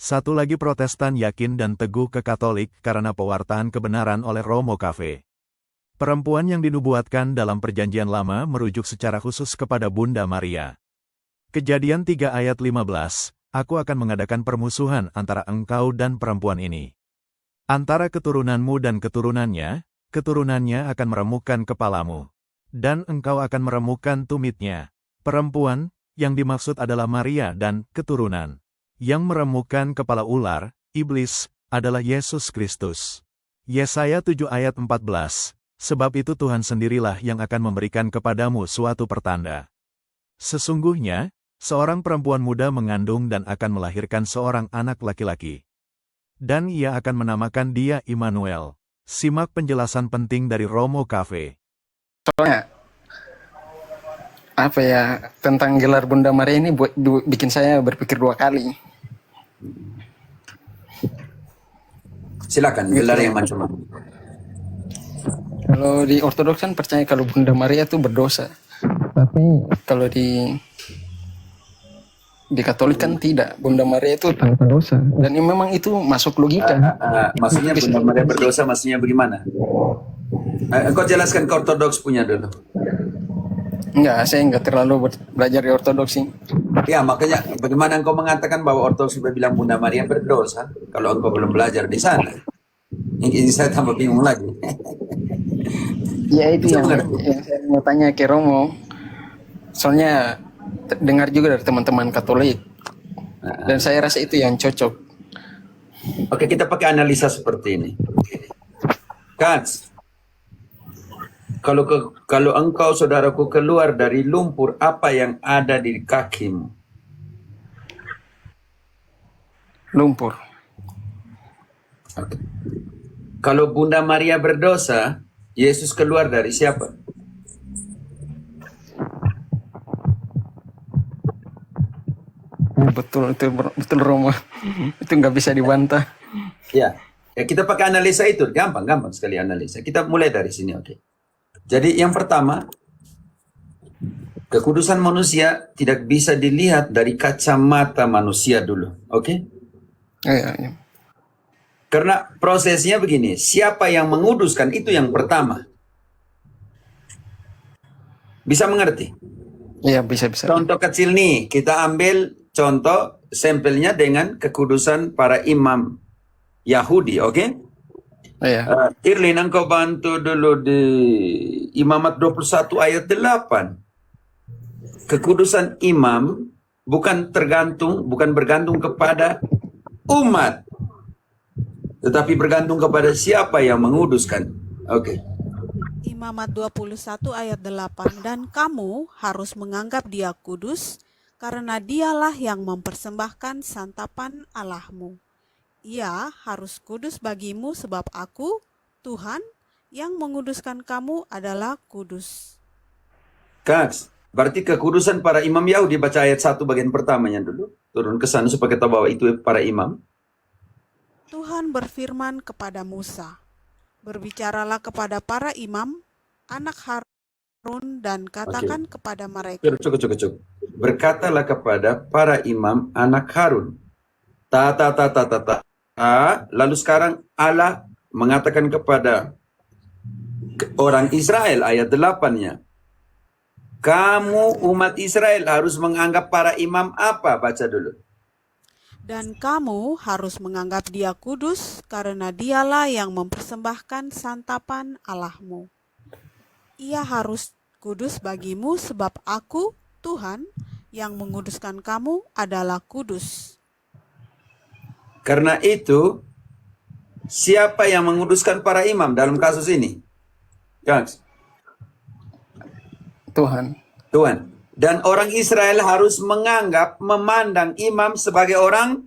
Satu lagi Protestan yakin dan teguh ke Katolik karena pewartaan kebenaran oleh Romo Cafe. Perempuan yang dinubuatkan dalam Perjanjian Lama merujuk secara khusus kepada Bunda Maria. Kejadian 3 ayat 15, aku akan mengadakan permusuhan antara engkau dan perempuan ini. Antara keturunanmu dan keturunannya, keturunannya akan meremukkan kepalamu. Dan engkau akan meremukkan tumitnya. Perempuan, yang dimaksud adalah Maria dan keturunan. Yang meremukkan kepala ular, iblis, adalah Yesus Kristus. Yesaya 7 ayat 14, sebab itu Tuhan sendirilah yang akan memberikan kepadamu suatu pertanda. Sesungguhnya, seorang perempuan muda mengandung dan akan melahirkan seorang anak laki-laki. Dan ia akan menamakan dia Immanuel. Simak penjelasan penting dari Romo Cafe. Soalnya, tentang gelar Bunda Maria ini bikin saya berpikir 2 kali. Silakan, gelar yang macam mana? Kalau di Ortodoks kan percaya kalau Bunda Maria itu berdosa. Tapi kalau di Katolik kan tidak. Bunda Maria itu tanpa dosa. Dan memang itu masuk logika. Maksudnya Bunda Maria berdosa maksudnya bagaimana? Kau jelaskan ke Ortodoks punya dulu. Enggak, saya enggak terlalu belajar di Ortodoks sih. Ya, makanya bagaimana engkau mengatakan bahwa Ortodoks sudah bilang Bunda Maria berdosa kalau engkau belum belajar di sana? Ini saya tambah bingung lagi. Ya itu yang saya mau tanya ke Romo. Soalnya dengar juga dari teman-teman Katolik. Dan saya rasa itu yang cocok. Oke, kita pakai analisa seperti ini. Kans, kalau engkau saudaraku keluar dari lumpur, apa yang ada di kakimu? Lumpur. Oke. Kalau Bunda Maria berdosa, Yesus keluar dari siapa? Betul, itu betul Romo. Itu nggak bisa dibantah. Ya, kita pakai analisa itu, gampang sekali analisa. Kita mulai dari sini, oke. Jadi yang pertama, kekudusan manusia tidak bisa dilihat dari kacamata manusia dulu, oke? Iya. Karena prosesnya begini, siapa yang menguduskan itu yang pertama. Bisa mengerti? Iya, bisa. Contoh kecil nih, kita ambil contoh sampelnya dengan kekudusan para imam Yahudi, oke? Iya. Irlin, engkau bantu dulu di Imamat 21 ayat 8. Kekudusan imam bukan bergantung kepada umat, tetapi bergantung kepada siapa yang menguduskan. Oke. Imamat 21 ayat 8, dan kamu harus menganggap dia kudus, karena dialah yang mempersembahkan santapan Allahmu. Ia harus kudus bagimu sebab aku, Tuhan, yang menguduskan kamu adalah kudus. Kaks, berarti kekudusan para imam Yahudi, baca ayat 1 bagian pertamanya dulu. Turun ke sana supaya kita bawa itu para imam. Tuhan berfirman kepada Musa, berbicaralah kepada para imam, anak Harun, dan katakan kepada mereka. Cukup. Berkatalah kepada para imam anak Harun. Lalu sekarang Allah mengatakan kepada orang Israel, ayat 8-nya. Kamu umat Israel harus menganggap para imam apa? Baca dulu. Dan kamu harus menganggap dia kudus, karena dialah yang mempersembahkan santapan Allahmu. Ia harus kudus bagimu sebab aku, Tuhan, yang menguduskan kamu adalah kudus. Karena itu, siapa yang menguduskan para imam dalam kasus ini? Tuhan. Dan orang Israel harus memandang imam sebagai orang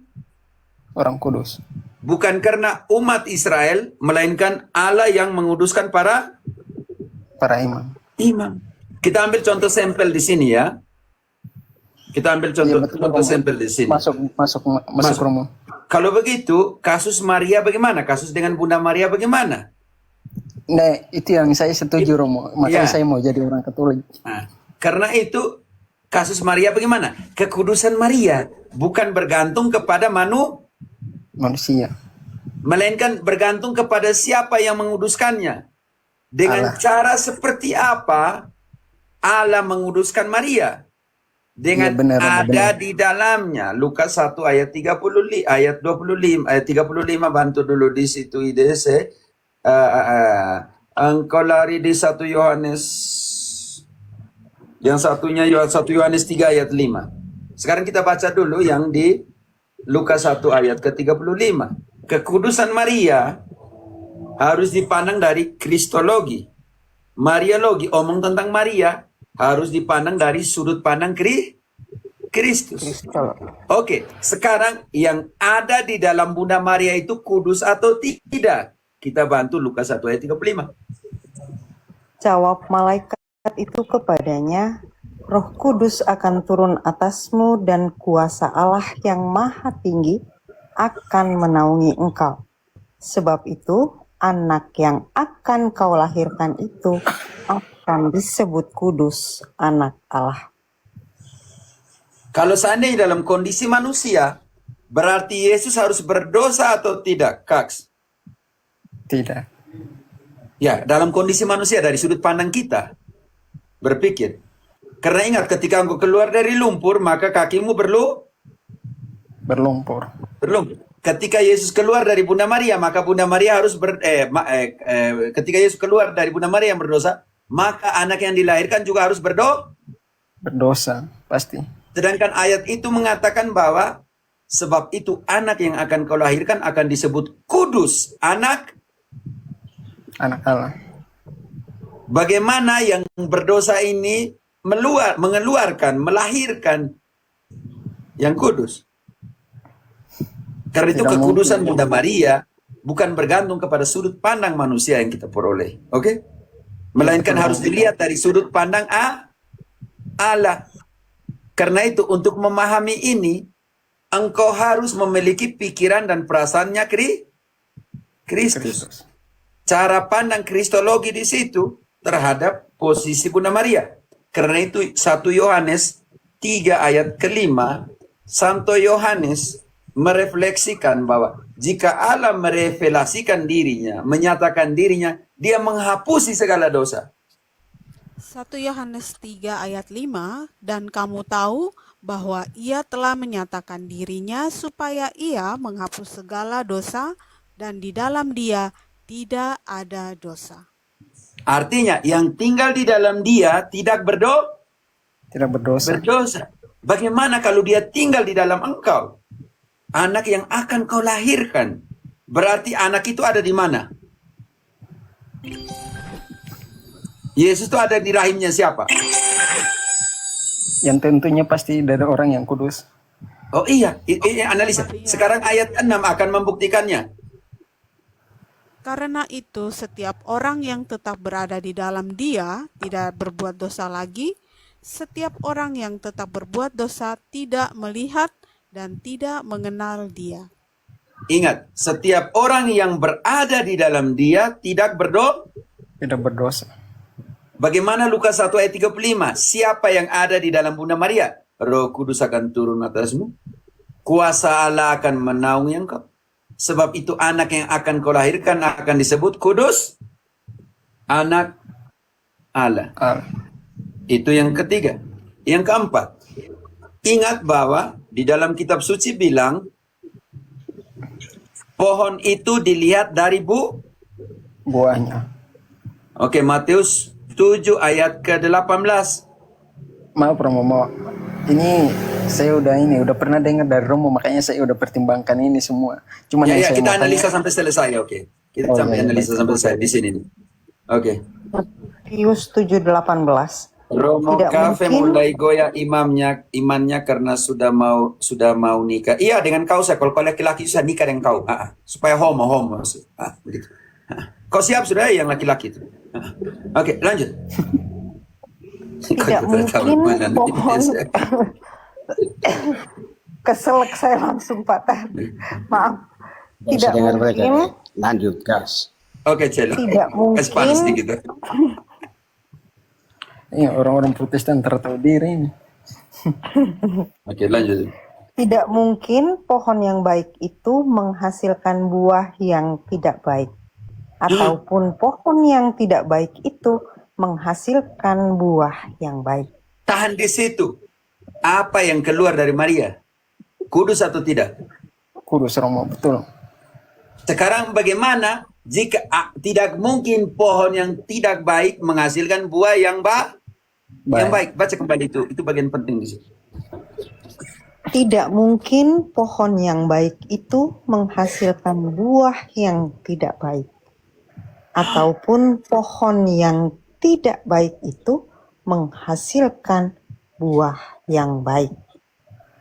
kudus. Bukan karena umat Israel, melainkan Allah yang menguduskan para imam. Kita ambil contoh sampel di sini ya. Sampel di sini. Masuk Romo. Kalau begitu, kasus Maria bagaimana? Kasus dengan Bunda Maria bagaimana? Nah, itu yang saya setuju Romo. Makanya saya mau jadi orang Katolik. Nah, karena itu kasus Maria bagaimana? Kekudusan Maria bukan bergantung kepada manusia. Melainkan bergantung kepada siapa yang menguduskannya. Dengan Allah. cara seperti apa Allah menguduskan Maria? Dengan Iya, benar, ada benar. di dalamnya. Lukas 1 ayat 35, ayat 25, ayat 35, bantu dulu di situ ide saya. Engkau lari di 1 Yohanes, yang satunya 1 Yohanes 3 ayat 5. Sekarang kita baca dulu yang di Lukas 1 ayat ke-35. Kekudusan Maria harus dipandang dari kristologi. Mariologi, omong tentang Maria, harus dipandang dari sudut pandang Kristus. Oke, sekarang yang ada di dalam Bunda Maria itu kudus atau tidak? Kita bantu Lukas 1 ayat 35. Jawab malaikat itu kepadanya, Roh Kudus akan turun atasmu dan kuasa Allah yang maha tinggi akan menaungi engkau. Sebab itu, anak yang akan kau lahirkan itu akan disebut kudus, anak Allah. Kalau seandainya dalam kondisi manusia, berarti Yesus harus berdosa atau tidak, Kaks? Tidak. Ya, dalam kondisi manusia dari sudut pandang kita berpikir. Karena ingat, ketika engkau keluar dari lumpur, maka kakimu Berlumpur. Ketika Yesus keluar dari Bunda Maria, maka Bunda Maria harus ketika Yesus keluar dari Bunda Maria yang berdosa, maka anak yang dilahirkan juga harus Berdosa, pasti. Sedangkan ayat itu mengatakan bahwa sebab itu anak yang akan kau lahirkan akan disebut kudus, anak Allah. Bagaimana yang berdosa ini melahirkan yang kudus? Karena itu Tidak kekudusan mungkin. Bunda Maria bukan bergantung kepada sudut pandang manusia yang kita peroleh. Oke? Melainkan harus dilihat dari sudut pandang Allah. Karena itu untuk memahami ini, engkau harus memiliki pikiran dan perasaannya Kristus. Cara pandang kristologi di situ terhadap posisi Bunda Maria. Karena itu 1 Yohanes 3 ayat ke-5, Santo Yohanes merefleksikan bahwa jika Allah merevelasikan dirinya, menyatakan dirinya, dia menghapusi segala dosa. 1 Yohanes 3 ayat 5, dan kamu tahu bahwa ia telah menyatakan dirinya supaya ia menghapus segala dosa, dan di dalam dia tidak ada dosa. Artinya yang tinggal di dalam dia tidak Tidak berdosa. berdosa. Bagaimana kalau dia tinggal di dalam engkau? Anak yang akan kau lahirkan. Berarti anak itu ada di mana? Yesus itu ada di rahimnya siapa? Yang tentunya pasti dari orang yang kudus. Oh iya, ini analisa. Sekarang ayat 6 akan membuktikannya. Karena itu setiap orang yang tetap berada di dalam dia tidak berbuat dosa lagi. Setiap orang yang tetap berbuat dosa tidak melihat dan tidak mengenal dia. Ingat, setiap orang yang berada di dalam dia tidak Tidak berdosa. Bagaimana Lukas 1 ayat 35? Siapa yang ada di dalam Bunda Maria? Roh Kudus akan turun atasmu. Kuasa Allah akan menaungi engkau. Sebab itu anak yang akan kau lahirkan akan disebut kudus, anak Allah. Itu yang ketiga. Yang keempat, ingat bahwa di dalam kitab suci bilang pohon itu dilihat dari Buahnya. Oke, Matius 7 ayat ke-18. Maaf Romo, ini saya udah pernah dengar dari Romo, makanya saya udah pertimbangkan ini semua. Cuman yang Ya, saya kita mau analisa tanya, sampai selesai, oke. Kita Oh, sampai iya, analisa baik. sampai selesai di sini nih. Oke. Matius 7:18. Romo Tidak Cafe mungkin. mulai goyah imannya karena sudah mau nikah. Iya, dengan kau saya. Kalau kau laki-laki susah nikah dengan kau. Supaya homo. Begitu. Kau siap sudah yang laki-laki itu. Oke, lanjut. Tidak mungkin pohon. Keselak saya langsung patah. Maaf. Tidak Dengar mereka. mungkin. Lanjut, gas. Oke, Celo. Tidak Kasih panas mungkin. sedikit. orang-orang Protestan tertahu diri ini. Oke, lanjut. Tidak mungkin pohon yang baik itu menghasilkan buah yang tidak baik, ataupun pohon yang tidak baik itu menghasilkan buah yang baik. Tahan di situ. Apa yang keluar dari Maria? Kudus atau tidak? Kudus Romo, betul. Sekarang bagaimana jika tidak mungkin pohon yang tidak baik menghasilkan buah yang yang baik? Baca kembali itu bagian penting di situ. Tidak mungkin pohon yang baik itu menghasilkan buah yang tidak baik, ataupun pohon yang tidak baik itu menghasilkan buah yang baik.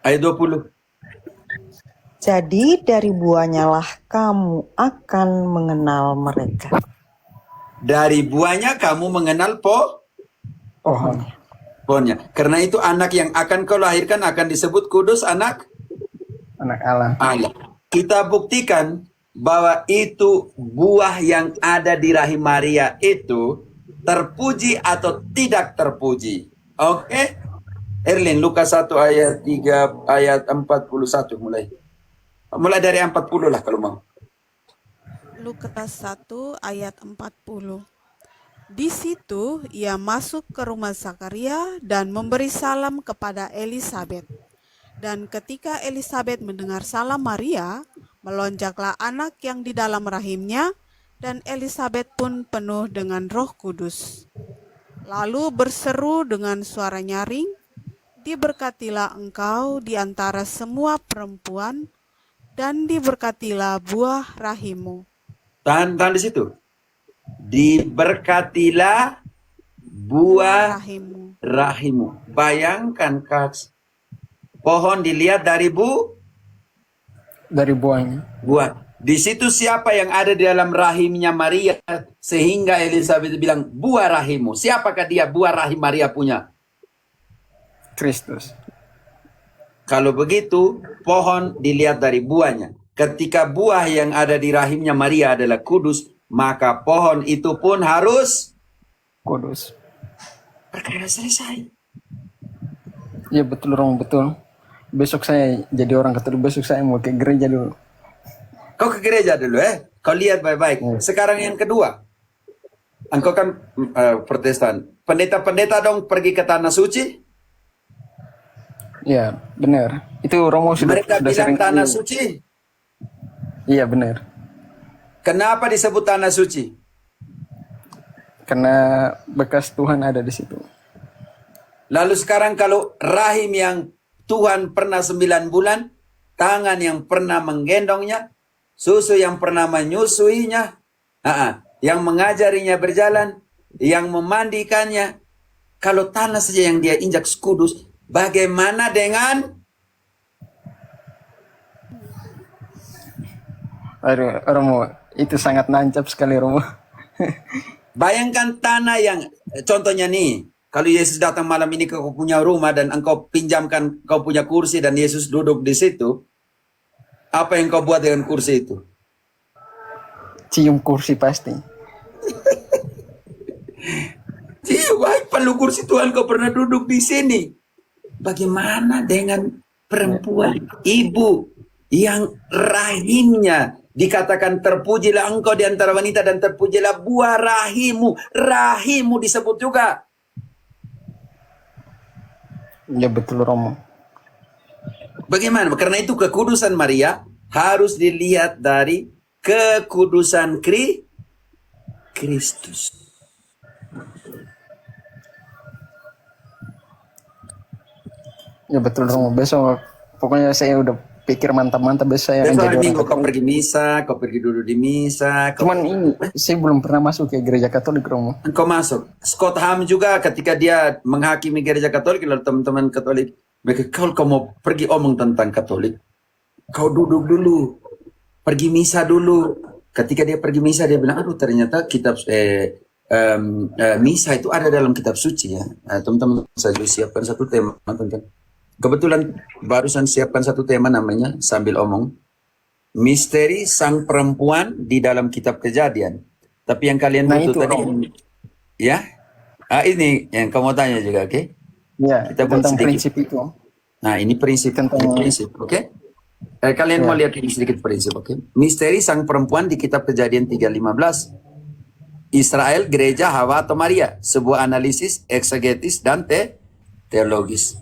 Ayat 20. Jadi dari buahnya lah kamu akan mengenal mereka. Dari buahnya kamu mengenal pohonnya. Karena itu anak yang akan kau lahirkan akan disebut kudus, anak Allah. Kita buktikan bahwa itu buah yang ada di rahim Maria itu terpuji atau tidak terpuji. Oke? Erlin, Lukas 1 ayat 3 ayat 41 mulai. Mulai dari 40 lah kalau mau. Lukas 1 ayat 40. Di situ ia masuk ke rumah Zakaria dan memberi salam kepada Elisabet. Dan ketika Elisabet mendengar salam Maria, melonjaklah anak yang di dalam rahimnya, dan Elisabet pun penuh dengan Roh Kudus. Lalu berseru dengan suara nyaring, "Diberkatilah engkau di antara semua perempuan, dan diberkatilah buah rahimmu." Tahan di situ. Diberkatilah buah rahimmu. Bayangkan Kak, pohon dilihat dari buahnya. buah. Di situ siapa yang ada di dalam rahimnya Maria sehingga Elisabet bilang buah rahimmu. Siapakah dia buah rahim Maria punya? Kristus. Kalau begitu, pohon dilihat dari buahnya. Ketika buah yang ada di rahimnya Maria adalah kudus, maka pohon itu pun harus kudus. Perkara selesai. Ya betul Romo, betul. Besok saya jadi orang Katolik, besok saya mau ke gereja dulu. Kau ke gereja dulu Kau lihat baik-baik. Sekarang yang kedua. Engkau kan Protestan. Pendeta-pendeta dong pergi ke tanah suci. Ya benar. Itu Romo Mereka sudah bilang sering tanah suci. Iya benar. Kenapa disebut tanah suci? Karena bekas Tuhan ada di situ. Lalu sekarang kalau rahim yang Tuhan pernah 9 bulan, tangan yang pernah menggendongnya, susu yang pernah menyusuinya, yang mengajarinya berjalan, yang memandikannya, kalau tanah saja yang dia injak kudus, bagaimana dengan Romo, itu sangat nancap sekali Romo. Bayangkan tanah yang, contohnya nih, kalau Yesus datang malam ini ke kau punya rumah dan engkau pinjamkan kau punya kursi dan Yesus duduk di situ, apa yang kau buat dengan kursi itu? Cium kursi pasti. Baik perlu kursi Tuhan kau pernah duduk di sini. Bagaimana dengan perempuan, ibu yang rahimnya dikatakan terpujilah engkau di antara wanita dan terpujilah buah rahimmu. Rahimmu disebut juga. Ya betul Romo. Bagaimana? Karena itu kekudusan Maria harus dilihat dari kekudusan Kristus. Ya betul Romo. Besok pokoknya saya udah pikir mantap-mantap besok saya Besok jadi hari Minggu orang kau Katolik. pergi misa, kau pergi duduk di misa. Cuman ini saya belum pernah masuk ke gereja Katolik Romo. Kau masuk. Scott Ham juga ketika dia menghakimi gereja Katolik, lalu teman-teman Katolik, mereka kalau kau mau pergi omong tentang Katolik, kau duduk dulu, pergi misa dulu. Ketika dia pergi misa dia bilang, aduh ternyata kitab misa itu ada dalam kitab suci ya. Teman-teman saya juga siapkan satu tema tentang. Kebetulan barusan siapkan satu tema namanya sambil omong. Misteri sang perempuan di dalam kitab Kejadian. Tapi yang kalian butuh tadi, ya? Ini yang kamu tanya juga, oke? Ya, Kita buat tentang sedikit. prinsip itu. Nah, ini prinsip, oke? Kalian mau lihat ini sedikit prinsip, oke? Misteri sang perempuan di kitab Kejadian 3:15. Israel, gereja, Hawa atau Maria. Sebuah analisis eksegetis dan teologis.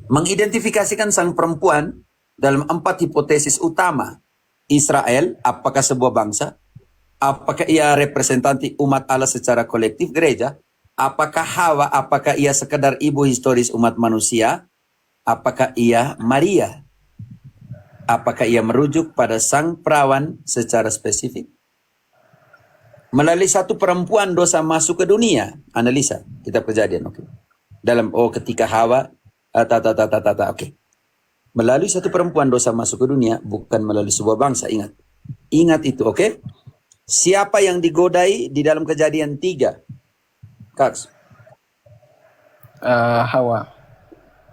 Mengidentifikasikan sang perempuan dalam 4 hipotesis utama. Israel, apakah sebuah bangsa? Apakah ia representansi umat Allah secara kolektif gereja? Apakah Hawa, apakah ia sekedar ibu historis umat manusia? Apakah ia Maria? Apakah ia merujuk pada sang perawan secara spesifik? Melalui satu perempuan dosa masuk ke dunia. Analisa kitab Kejadian, oke. Dalam ketika Hawa oke. Melalui satu perempuan dosa masuk ke dunia, bukan melalui sebuah bangsa, ingat. Ingat itu, oke? Siapa yang digodai di dalam Kejadian 3? Kaks. Hawa.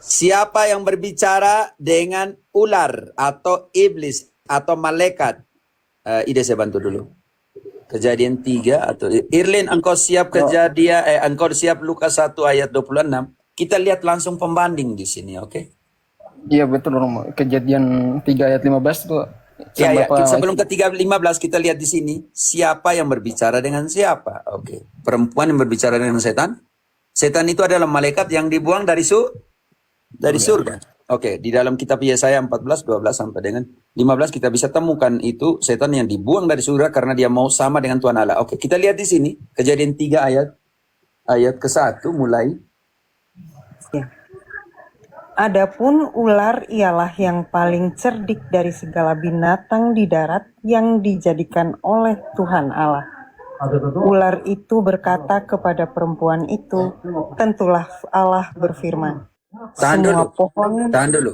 Siapa yang berbicara dengan ular atau iblis atau malaikat? Ide saya bantu dulu. Kejadian 3 atau Irlin, engkau siap engkau siap Lukas 1 ayat 26. Kita lihat langsung pembanding di sini, oke? Iya betul Romo. Kejadian 3 ayat 15 itu. Ya, sebelum ke 3:15 kita lihat di sini siapa yang berbicara dengan siapa. Oke. Perempuan yang berbicara dengan setan. Setan itu adalah malaikat yang dibuang dari surga. Oke, di dalam kitab Yesaya 14:12 sampai dengan 15 kita bisa temukan itu setan yang dibuang dari surga karena dia mau sama dengan Tuhan Allah. Oke, kita lihat di sini Kejadian 3 ayat ke-1 mulai. Ya. Adapun ular ialah yang paling cerdik dari segala binatang di darat yang dijadikan oleh Tuhan Allah. Ular itu berkata kepada perempuan itu, tentulah Allah berfirman. Tahan Tahan dulu.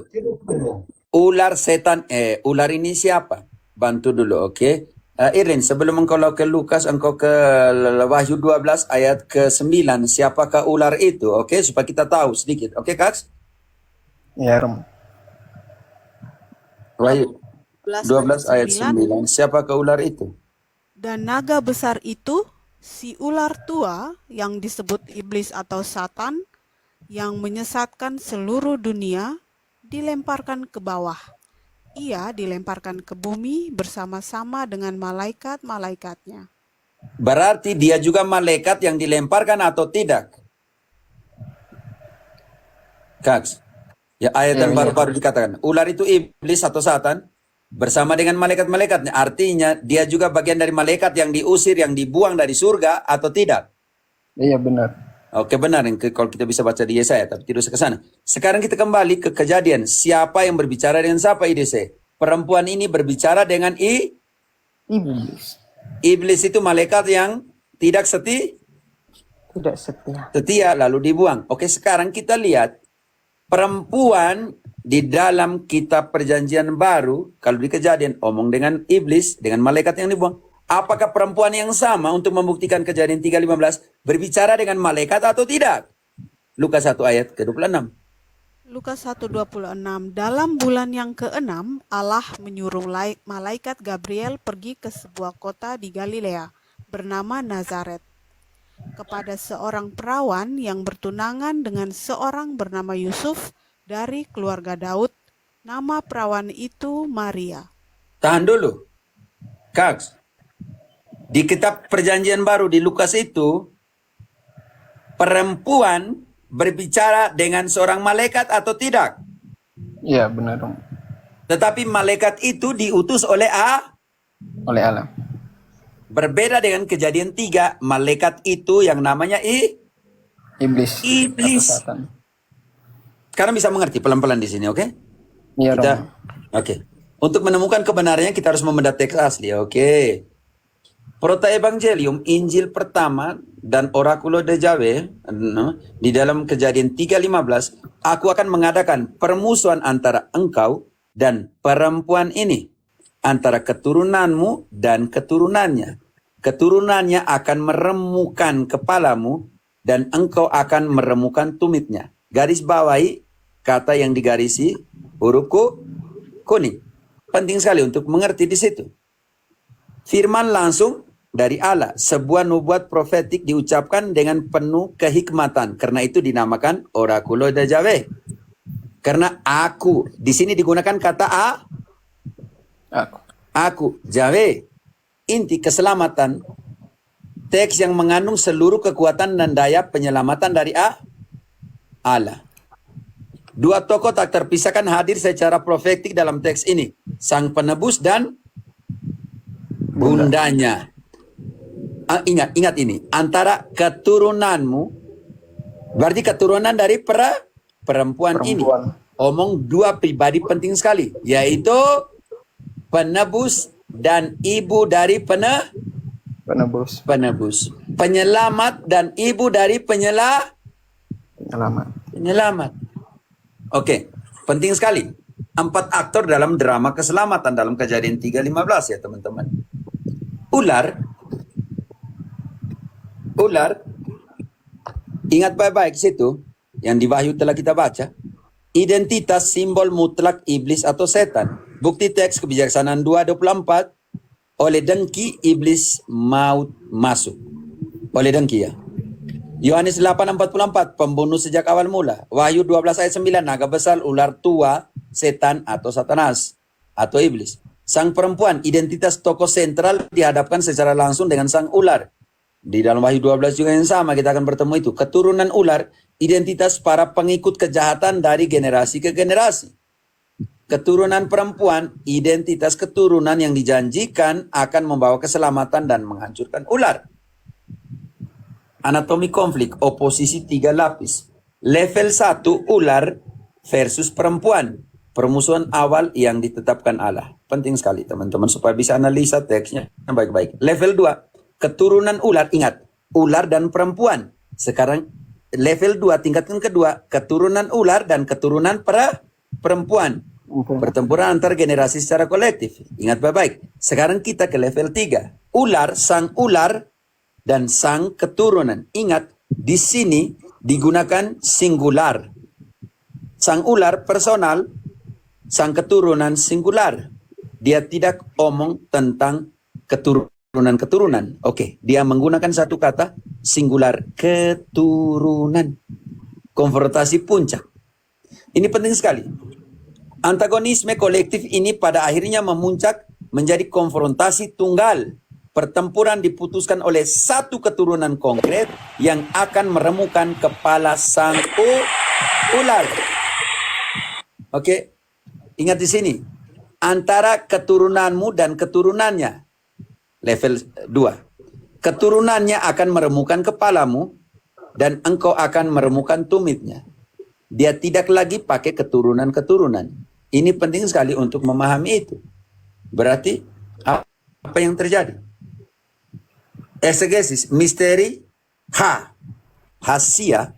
Ular setan, ular ini siapa? Bantu dulu, oke? Irin, sebelum engkau ke Lukas, engkau ke Wahyu 12 ayat ke-9. Siapakah ular itu? Oke, supaya kita tahu sedikit. Oke, Kaks? Ya, Romo. Wahyu 12 ayat 9. Siapakah ular itu? Dan naga besar itu, si ular tua yang disebut iblis atau Satan, yang menyesatkan seluruh dunia, dilemparkan ke bawah. Ia dilemparkan ke bumi bersama-sama dengan malaikat-malaikatnya. Berarti dia juga malaikat yang dilemparkan atau tidak? Kaks, ya ayat yang baru-baru dikatakan. Ular itu iblis atau Satan bersama dengan malaikat-malaikatnya. Artinya dia juga bagian dari malaikat yang diusir, yang dibuang dari surga atau tidak? Iya benar. Oke, benar kalau kita bisa baca di Yesaya, tapi tidak usah ke sana. Sekarang kita kembali ke Kejadian. Siapa yang berbicara dengan siapa IDC? Perempuan ini berbicara dengan Iblis. Iblis itu malaikat yang tidak Tidak setia lalu dibuang. Oke, sekarang kita lihat perempuan di dalam kitab Perjanjian Baru, kalau di Kejadian omong dengan iblis, dengan malaikat yang dibuang. Apakah perempuan yang sama untuk membuktikan Kejadian 3:15 berbicara dengan malaikat atau tidak? Lukas 1 ayat ke-26. Lukas 1:26, dalam bulan yang ke-6, Allah menyuruh malaikat Gabriel pergi ke sebuah kota di Galilea bernama Nazaret, kepada seorang perawan yang bertunangan dengan seorang bernama Yusuf dari keluarga Daud. Nama perawan itu Maria. Tahan dulu. Kaks, di kitab Perjanjian Baru di Lukas itu, perempuan berbicara dengan seorang malaikat atau tidak? Iya benar Romo. Tetapi malaikat itu diutus oleh Oleh Allah. Berbeda dengan Kejadian 3, malaikat itu yang namanya Iblis. Iblis. Atau Satan. Sekarang bisa mengerti pelan-pelan di sini, oke? Iya Kita, Romo. oke. Untuk menemukan kebenarannya kita harus membedah teks asli, oke? Proto-Evangelium, Injil pertama dan Orakulo de Jahwe di dalam Kejadian 3:15, aku akan mengadakan permusuhan antara engkau dan perempuan ini, antara keturunanmu dan keturunannya. Keturunannya akan meremukan kepalamu dan engkau akan meremukan tumitnya. Garis bawahi kata yang digarisi huruf kuning. Penting sekali untuk mengerti di situ. Firman langsung dari Allah, sebuah nubuat profetik diucapkan dengan penuh kehikmatan. Karena itu dinamakan Orakulo de Jahwe. Karena aku di sini digunakan kata Aku. aku. Jawe, inti keselamatan, teks yang mengandung seluruh kekuatan dan daya penyelamatan dari Allah. Dua tokoh tak terpisahkan hadir secara profetik dalam teks ini. Sang penebus dan bundanya. Ingat ini. Antara keturunanmu, berarti keturunan dari perempuan ini. Omong dua pribadi penting sekali. Yaitu penebus dan ibu dari Penebus. Penyelamat dan ibu dari penyelamat. Oke, penting sekali. 4 aktor dalam drama keselamatan dalam Kejadian 3:15 ya teman-teman. Ular, ingat baik-baik situ, yang di Wahyu telah kita baca. Identitas simbol mutlak iblis atau setan. Bukti teks Kebijaksanaan 2:24, oleh dengki iblis mau masuk. Oleh dengki ya. Yohanes 8:44, pembunuh sejak awal mula. Wahyu 12 ayat 9, naga besar, ular tua, setan atau satanas, atau iblis. Sang perempuan, identitas tokoh sentral dihadapkan secara langsung dengan sang ular. Di dalam Wahyu 12 juga yang sama, kita akan bertemu itu. Keturunan ular, identitas para pengikut kejahatan dari generasi ke generasi. Keturunan perempuan, identitas keturunan yang dijanjikan akan membawa keselamatan dan menghancurkan ular. Anatomi konflik, oposisi 3 lapis. Level 1, ular versus perempuan. Permusuhan awal yang ditetapkan Allah. Penting sekali teman-teman supaya bisa analisa teksnya baik-baik. Level 2, keturunan ular. Ingat, ular dan perempuan. Sekarang level 2, tingkatan kedua, keturunan ular dan keturunan perempuan. Pertempuran antar generasi secara kolektif. Ingat baik-baik. Sekarang kita ke level 3. Ular, sang ular dan sang keturunan. Ingat, di sini digunakan singular. Sang ular personal, sang keturunan singular. Dia tidak omong tentang keturunan-keturunan. Oke, dia menggunakan satu kata singular, keturunan. Konfrontasi puncak. Ini penting sekali. Antagonisme kolektif ini pada akhirnya memuncak menjadi konfrontasi tunggal. Pertempuran diputuskan oleh satu keturunan konkret yang akan meremukan kepala sang ular. Oke, ingat di sini. Antara keturunanmu dan keturunannya. Level 2. Keturunannya akan meremukan kepalamu dan engkau akan meremukan tumitnya. Dia tidak lagi pakai keturunan-keturunan. Ini penting sekali untuk memahami itu. Berarti apa yang terjadi? Exegesis, misteri, Hasia,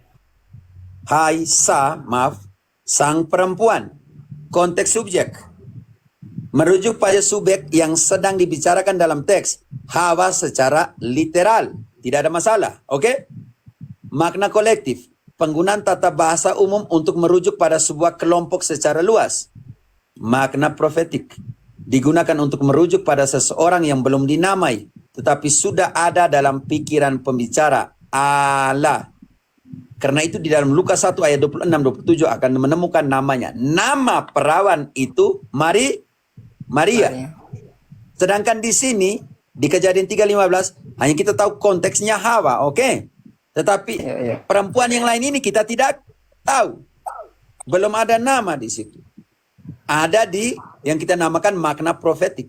sang perempuan. Konteks subjek. Merujuk pada subjek yang sedang dibicarakan dalam teks. Hawa secara literal. Tidak ada masalah. Oke? Makna kolektif. Penggunaan tata bahasa umum untuk merujuk pada sebuah kelompok secara luas. Makna profetik. Digunakan untuk merujuk pada seseorang yang belum dinamai, tetapi sudah ada dalam pikiran pembicara Allah. Karena itu di dalam Lukas 1 ayat 26-27 akan menemukan namanya. Nama perawan itu Maria. Sedangkan di sini di Kejadian 3:15 hanya kita tahu konteksnya Hawa, oke? Tetapi perempuan yang lain ini kita tidak tahu. Belum ada nama di situ. Ada di yang kita namakan makna profetik.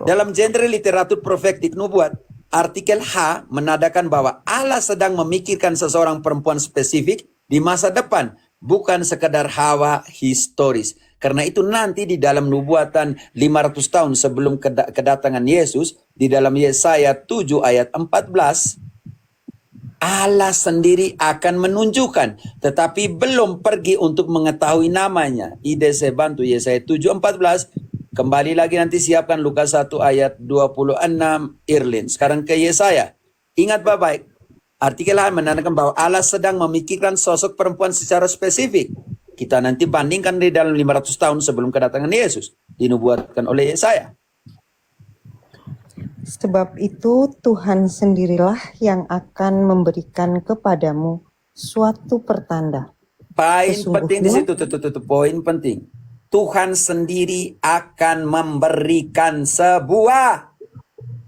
Dalam genre literatur profetik nubuat, artikel H menandakan bahwa Allah sedang memikirkan seseorang perempuan spesifik di masa depan, bukan sekedar Hawa historis. Karena itu nanti di dalam nubuatan 500 tahun sebelum kedatangan Yesus, di dalam Yesaya 7 ayat 14, Allah sendiri akan menunjukkan, tetapi belum pergi untuk mengetahui namanya. IDC bantu Yesaya 7:14. Kembali lagi nanti siapkan Lukas 1 ayat 26 Irlin. Sekarang ke Yesaya. Ingat baik-baik. Artikel lain menandakan bahwa Allah sedang memikirkan sosok perempuan secara spesifik. Kita nanti bandingkan di dalam 500 tahun sebelum kedatangan Yesus. Dinubuatkan oleh Yesaya. Sebab itu Tuhan sendirilah yang akan memberikan kepadamu suatu pertanda. Poin penting di Sesungguhnya, situ, poin penting. Tuhan sendiri akan memberikan sebuah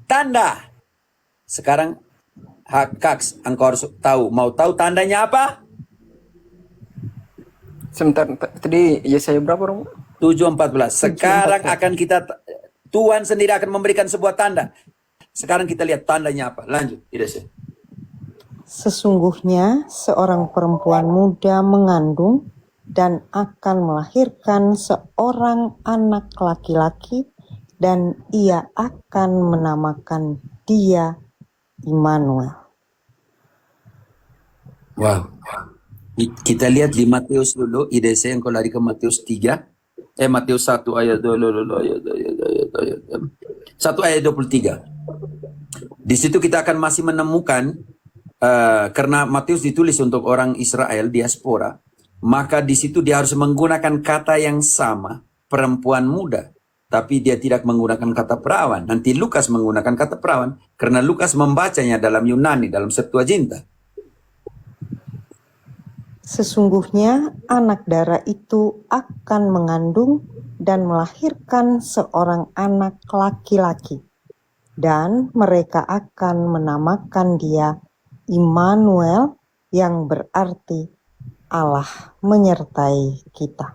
tanda. Sekarang Kaks, engkau harus tahu. Mau tahu tandanya apa? Sebentar, tadi Yesaya berapa, Romo? 7:14. Sekarang 7:14. akan kita, Tuhan sendiri akan memberikan sebuah tanda. Sekarang kita lihat tandanya apa. Lanjut, Ida. sesungguhnya seorang perempuan muda mengandung dan akan melahirkan seorang anak laki-laki, dan ia akan menamakan dia Immanuel. Wow. Kita lihat di Matius dulu. IDC yang kau lari ke Matius 3. Matius 1 ayat 1 ayat 23. Di situ kita akan masih menemukan, karena Matius ditulis untuk orang Israel diaspora, maka di situ dia harus menggunakan kata yang sama, perempuan muda, tapi dia tidak menggunakan kata perawan. Nanti Lukas menggunakan kata perawan karena Lukas membacanya dalam Yunani, dalam Septuaginta. Sesungguhnya anak darah itu akan mengandung dan melahirkan seorang anak laki-laki, dan mereka akan menamakan dia Immanuel, yang berarti Allah menyertai kita.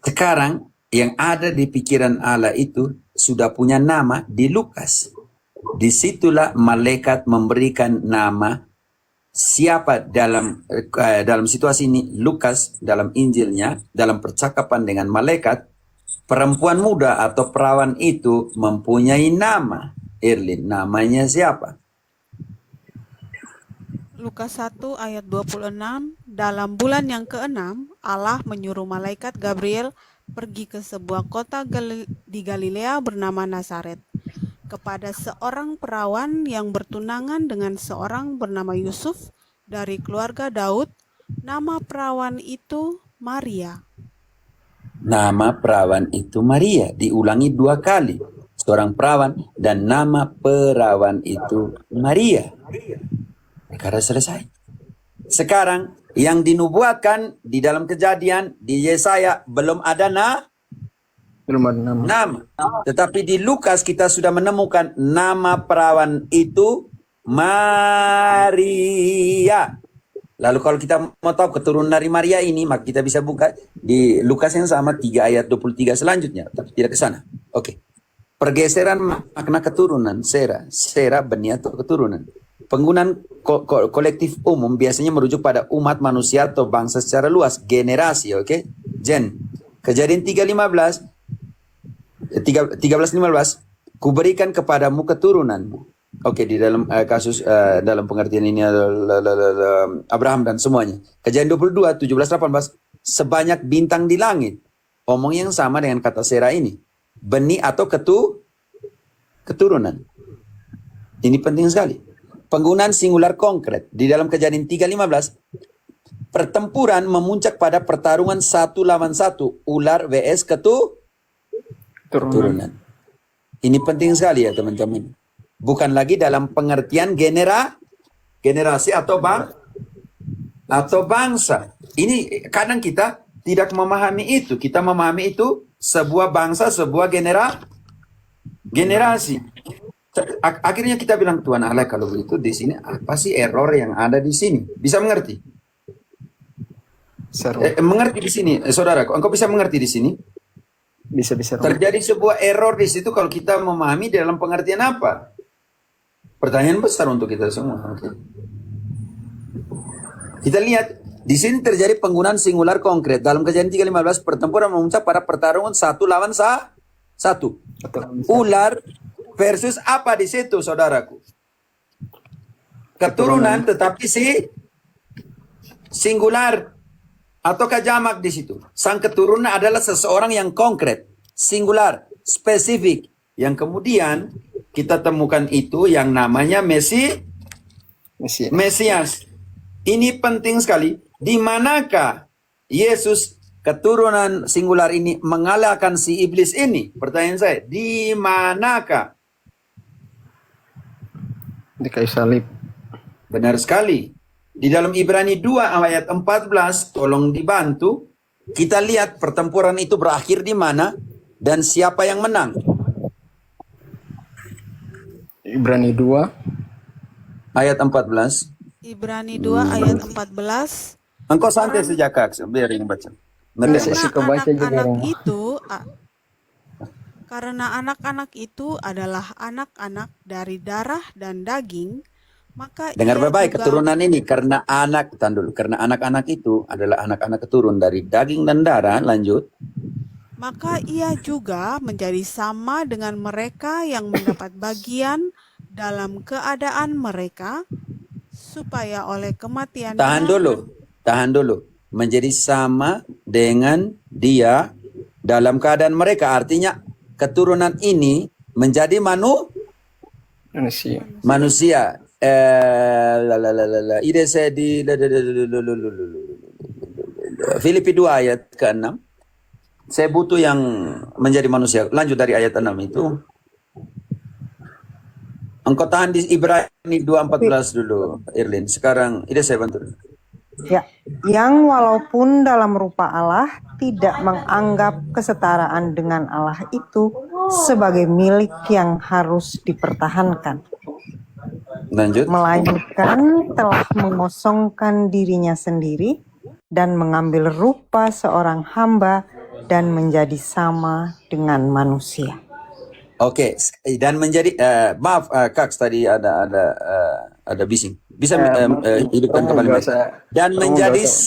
Sekarang yang ada di pikiran Allah itu sudah punya nama di Lukas. Disitulah malaikat memberikan nama. Siapa dalam situasi ini Lukas dalam Injilnya, dalam percakapan dengan malaikat, perempuan muda atau perawan itu mempunyai nama. Erlin, namanya siapa? Lukas 1 ayat 26, dalam bulan yang ke-6, Allah menyuruh malaikat Gabriel pergi ke sebuah kota di Galilea bernama Nazaret, kepada seorang perawan yang bertunangan dengan seorang bernama Yusuf dari keluarga Daud. Nama perawan itu Maria. Nama perawan itu Maria. Diulangi 2 kali. Seorang perawan dan nama perawan itu Maria. Perkara selesai. Sekarang yang dinubuatkan di dalam Kejadian di Yesaya belum ada Belum ada nama. nama. Tetapi di Lukas kita sudah menemukan nama perawan itu Maria. Lalu kalau kita mau tahu keturunan dari Maria ini, maka kita bisa buka di Lukas yang sama 3 ayat 23 selanjutnya. Tapi tidak ke sana. Oke. Pergeseran makna keturunan, sera benih atau keturunan. Penggunaan kolektif umum biasanya merujuk pada umat manusia atau bangsa secara luas, generasi, oke? Gen. Kejadian 13:15, kuberikan kepadamu keturunanmu. Oke, di dalam kasus dalam pengertian ini Abraham dan semuanya. Kejadian 22, 17-18, sebanyak bintang di langit. Omong yang sama dengan kata sera ini. Benih atau keturunan. Ini penting sekali. Penggunaan singular konkret. Di dalam Kejadian 3:15, pertempuran memuncak pada pertarungan 1 lawan 1. Ular vs keturunan. Ini penting sekali ya teman-teman. Bukan lagi dalam pengertian generasi atau bangsa. Ini kadang kita tidak memahami itu. Kita memahami itu sebuah bangsa, sebuah generasi. Akhirnya kita bilang, Tuhan Allah, kalau begitu di sini apa sih error yang ada di sini? Bisa mengerti? Mengerti di sini, saudara? Engkau bisa mengerti di sini? Bisa. Terjadi sebuah error di situ kalau kita memahami dalam pengertian apa? Pertanyaan besar untuk kita semua. Okay. Kita lihat di sini terjadi penggunaan singular konkret. Dalam Kejadian 3:15, pertempuran memuncak pada pertarungan 1 lawan 1. Ular versus apa di situ, saudaraku? Keturunan, tetapi singular ataukah jamak di situ. Sang keturunan adalah seseorang yang konkret, singular, spesifik, yang kemudian kita temukan itu yang namanya Mesias. Ini penting sekali. Di manakah Yesus keturunan singular ini mengalahkan si iblis ini? Pertanyaan saya, di manakah? Di kayu salib. Benar sekali. Di dalam Ibrani 2 ayat 14, tolong dibantu. Kita lihat pertempuran itu berakhir di mana dan siapa yang menang. Ibrani 2 Ayat 14. Ibrani 2 ayat 14. Engkau santai saja, Kak. Biar yang baca. Nanti Ngerti? saya suka baca juga, Anak-anak Romo. itu karena anak-anak itu adalah anak-anak dari darah dan daging, maka Dengar ia baik-baik, juga keturunan ini karena anak, tahan dulu, karena anak-anak itu adalah anak-anak keturun dari daging dan darah, lanjut. maka ia juga menjadi sama dengan mereka yang mendapat bagian dalam keadaan mereka, supaya oleh kematiannya Tahan dulu. Menjadi sama dengan dia dalam keadaan mereka. Artinya keturunan ini menjadi Manusia. manusia. Ide saya di Filipi 2 ayat ke-6. Saya butuh yang menjadi manusia. Lanjut dari ayat 6 itu. Engkau tahan di Ibrani 2:14 dulu, Irlin. Sekarang ide saya bantu. Ya, yang walaupun dalam rupa Allah tidak menganggap kesetaraan dengan Allah itu sebagai milik yang harus dipertahankan, Lanjut. melainkan telah mengosongkan dirinya sendiri dan mengambil rupa seorang hamba dan menjadi sama dengan manusia. Oke, dan menjadi maaf Kaks, tadi ada bising. Bisa hidupkan Romo kembali. nggak usah- Dan Romo menjadi nggak usah-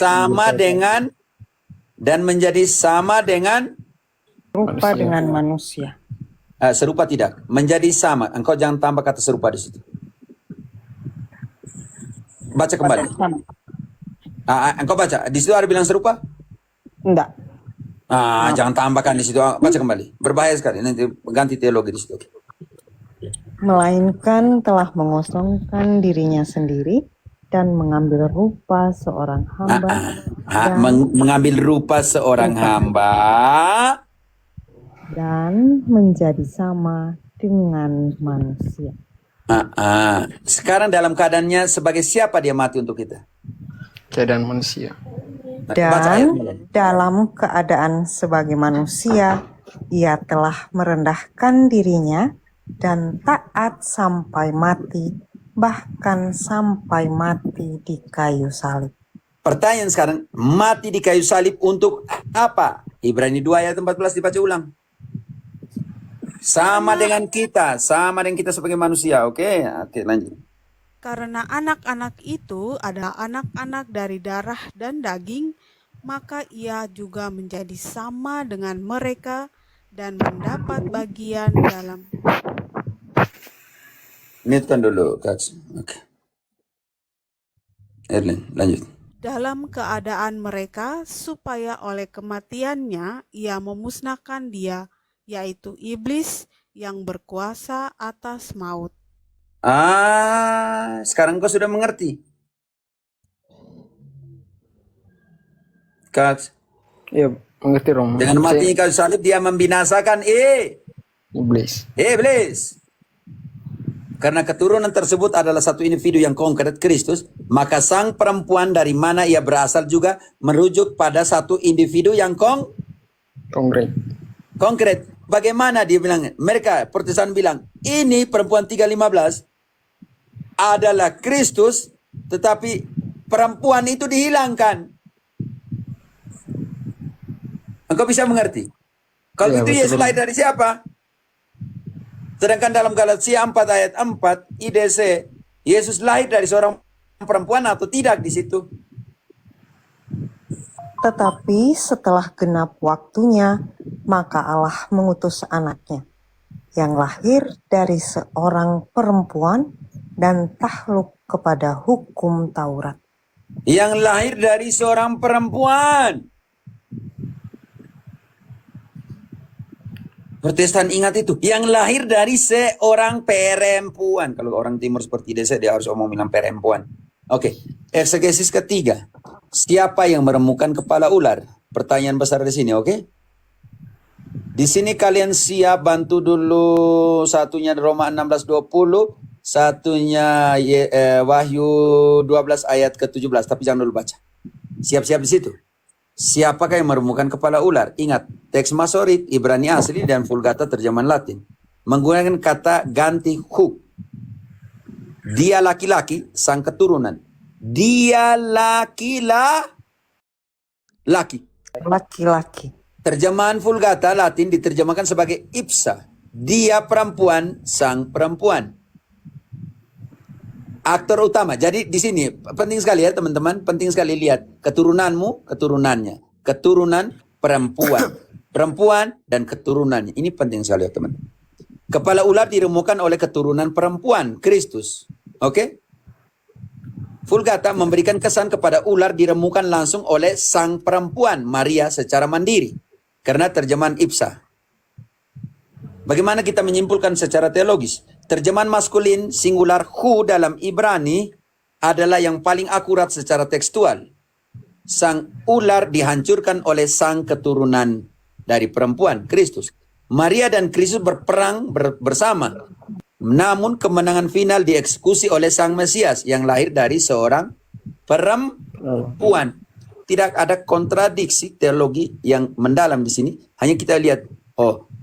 sama dengan Rupa Manusia. dengan manusia. serupa tidak. Menjadi sama. Engkau jangan tambah kata serupa di situ. Baca kembali. Engkau baca. Di situ ada bilang serupa? Enggak. Jangan tambahkan di situ. Baca kembali. Berbahaya sekali. Nanti ganti teologi di situ. Melainkan telah mengosongkan dirinya sendiri dan mengambil rupa seorang hamba Mengambil rupa seorang hamba. dan menjadi sama dengan manusia. Sekarang dalam keadaannya sebagai siapa dia mati untuk kita? Keadaan manusia. Baca ayat. Dan dalam keadaan sebagai manusia, ia telah merendahkan dirinya dan taat sampai mati, bahkan sampai mati di kayu salib. Pertanyaan sekarang, mati di kayu salib untuk apa? Ibrani 2 ayat 14 dibaca ulang. Sama dengan kita sebagai manusia, oke? Oke, lanjut. karena anak-anak itu adalah anak-anak dari darah dan daging, maka ia juga menjadi sama dengan mereka dan mendapat bagian dalam Mute-kan dulu, Kaks. Oke. Erlin, lanjut. dalam keadaan mereka, supaya oleh kematiannya ia memusnahkan dia, yaitu iblis yang berkuasa atas maut. Sekarang kau sudah mengerti. Kaks, Ya, mengerti, Romo. dengan matinya kayu salib dia membinasakan Iblis. iblis. Karena keturunan tersebut adalah satu individu yang konkret, Kristus, maka sang perempuan dari mana ia berasal juga merujuk pada satu individu yang konkret. Bagaimana dia bilang? Mereka Protestan bilang, ini perempuan 3:15 adalah Kristus, tetapi perempuan itu dihilangkan. Engkau bisa mengerti? Kalau Ya, itu betul. Yesus lahir dari siapa? Sedangkan dalam Galatia 4 ayat 4 IDC, Yesus lahir dari seorang perempuan atau tidak di situ? Tetapi setelah genap waktunya, maka Allah mengutus anaknya, yang lahir dari seorang perempuan dan takluk kepada hukum Taurat. Yang lahir dari seorang perempuan. Protestan ingat itu. Yang lahir dari seorang perempuan. Kalau orang timur seperti desa, dia harus bilang perempuan. Oke. Eksegesis ketiga. Siapa yang meremukan kepala ular? Pertanyaan besar di sini, oke? Di sini kalian siap bantu dulu satunya Roma 16:20. satunya Wahyu 12 ayat ke-17, tapi jangan dulu baca. Siap-siap di situ. Siapakah yang meremukkan kepala ular? Ingat, teks Masoret, Ibrani asli, dan Vulgata terjemahan Latin menggunakan kata ganti hu. Dia laki-laki, sang keturunan. Dia laki-laki. Laki-laki. Terjemahan Vulgata Latin diterjemahkan sebagai ipsa. Dia perempuan, sang perempuan. Aktor utama. Jadi di sini penting sekali ya teman-teman, penting sekali lihat keturunanmu, keturunannya, keturunan perempuan, perempuan dan keturunannya. Ini penting sekali ya teman. Kepala ular diremukkan oleh keturunan perempuan, Kristus. Oke? Vulgata memberikan kesan kepada ular diremukkan langsung oleh sang perempuan, Maria, secara mandiri. Karena terjemahan ipsa. Bagaimana kita menyimpulkan secara teologis? Terjemahan maskulin singular hu dalam Ibrani adalah yang paling akurat secara tekstual. Sang ular dihancurkan oleh sang keturunan dari perempuan, Kristus. Maria dan Kristus berperang bersama. Namun kemenangan final dieksekusi oleh sang Mesias yang lahir dari seorang perempuan. Tidak ada kontradiksi teologi yang mendalam di sini. Hanya kita lihat,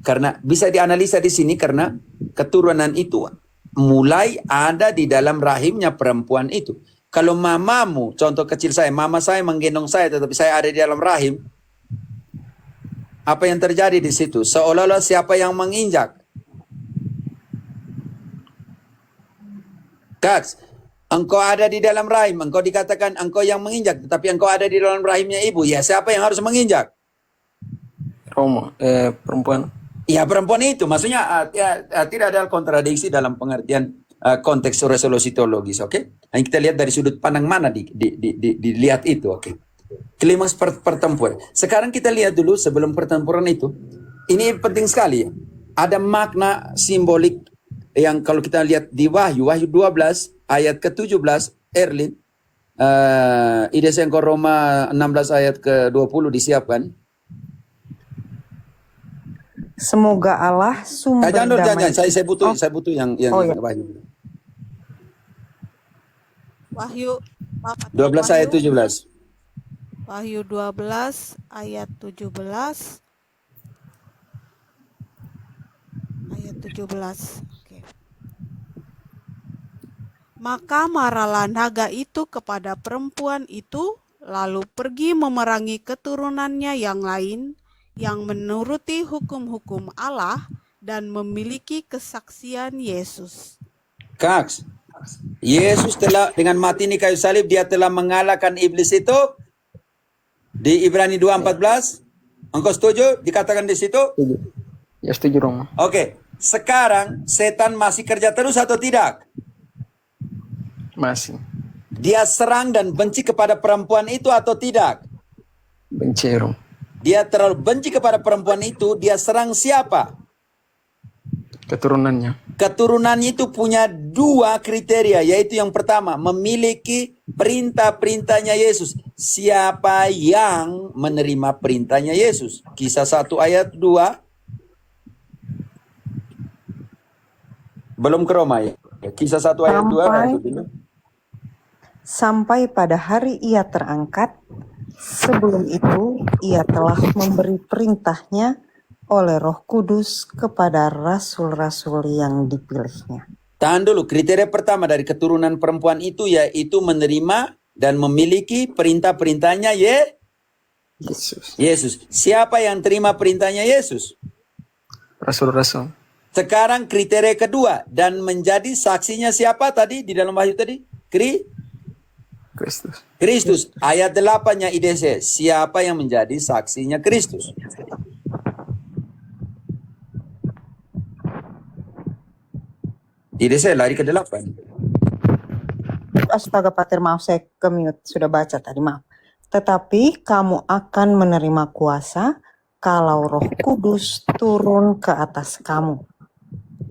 karena bisa dianalisa di sini karena keturunan itu mulai ada di dalam rahimnya perempuan itu. Kalau mamamu, contoh kecil saya, mama saya menggendong saya tetapi saya ada di dalam rahim, apa yang terjadi di situ? Seolah-olah siapa yang menginjak? Kaks, engkau ada di dalam rahim, engkau dikatakan engkau yang menginjak, tetapi engkau ada di dalam rahimnya ibu. Ya, siapa yang harus menginjak? Romo, perempuan. Ya, perempuan itu. Maksudnya tidak ada kontradiksi dalam pengertian konteks resolusi teologis, oke? Hanya kita lihat dari sudut pandang mana dilihat itu, oke? Klimaks pertempuran. Sekarang kita lihat dulu sebelum pertempuran itu. Ini penting sekali ya. Ada makna simbolik yang kalau kita lihat di Wahyu 12 ayat ke-17, Erlin, IDC Roma 16 ayat ke-20 disiapkan. Semoga Allah sumber Jangan, damai. saya butuh yang Oh, ya. Wahyu. Wahyu 12 ayat 17. Wahyu 12 ayat 17. Ayat 17. Oke. Maka marahlah naga itu kepada perempuan itu, lalu pergi memerangi keturunannya yang lain, yang menuruti hukum-hukum Allah dan memiliki kesaksian Yesus. Kaks, Yesus telah dengan mati di kayu salib, dia telah mengalahkan iblis itu di Ibrani 2:14. Engkau setuju dikatakan di situ? Setuju. Ya setuju Romo. Oke, sekarang setan masih kerja terus atau tidak? Masih. Dia serang dan benci kepada perempuan itu atau tidak? Benci Romo. Dia terlalu benci kepada perempuan itu, dia serang siapa? Keturunannya. Keturunannya itu punya dua kriteria, yaitu yang pertama, memiliki perintah-perintahnya Yesus. Siapa yang menerima perintahnya Yesus? Kisah 1 ayat 2. Belum ke Roma ya? Kisah 1 ayat 2. Sampai pada hari ia terangkat, sebelum itu ia telah memberi perintahnya oleh Roh Kudus kepada rasul-rasul yang dipilihnya. Tahan dulu, kriteria pertama dari keturunan perempuan itu yaitu menerima dan memiliki perintah-perintahnya Yesus. Yesus. Siapa yang terima perintahnya Yesus? Rasul-rasul. Sekarang kriteria kedua, dan menjadi saksinya siapa tadi di dalam Wahyu tadi? Kristus. Kristus. Ayat 8-nya IDC. Siapa yang menjadi saksinya Kristus? IDC lari ke 8. Astaga Pater, maaf saya ke-mute, sudah baca tadi, maaf. Tetapi kamu akan menerima kuasa kalau Roh Kudus turun ke atas kamu.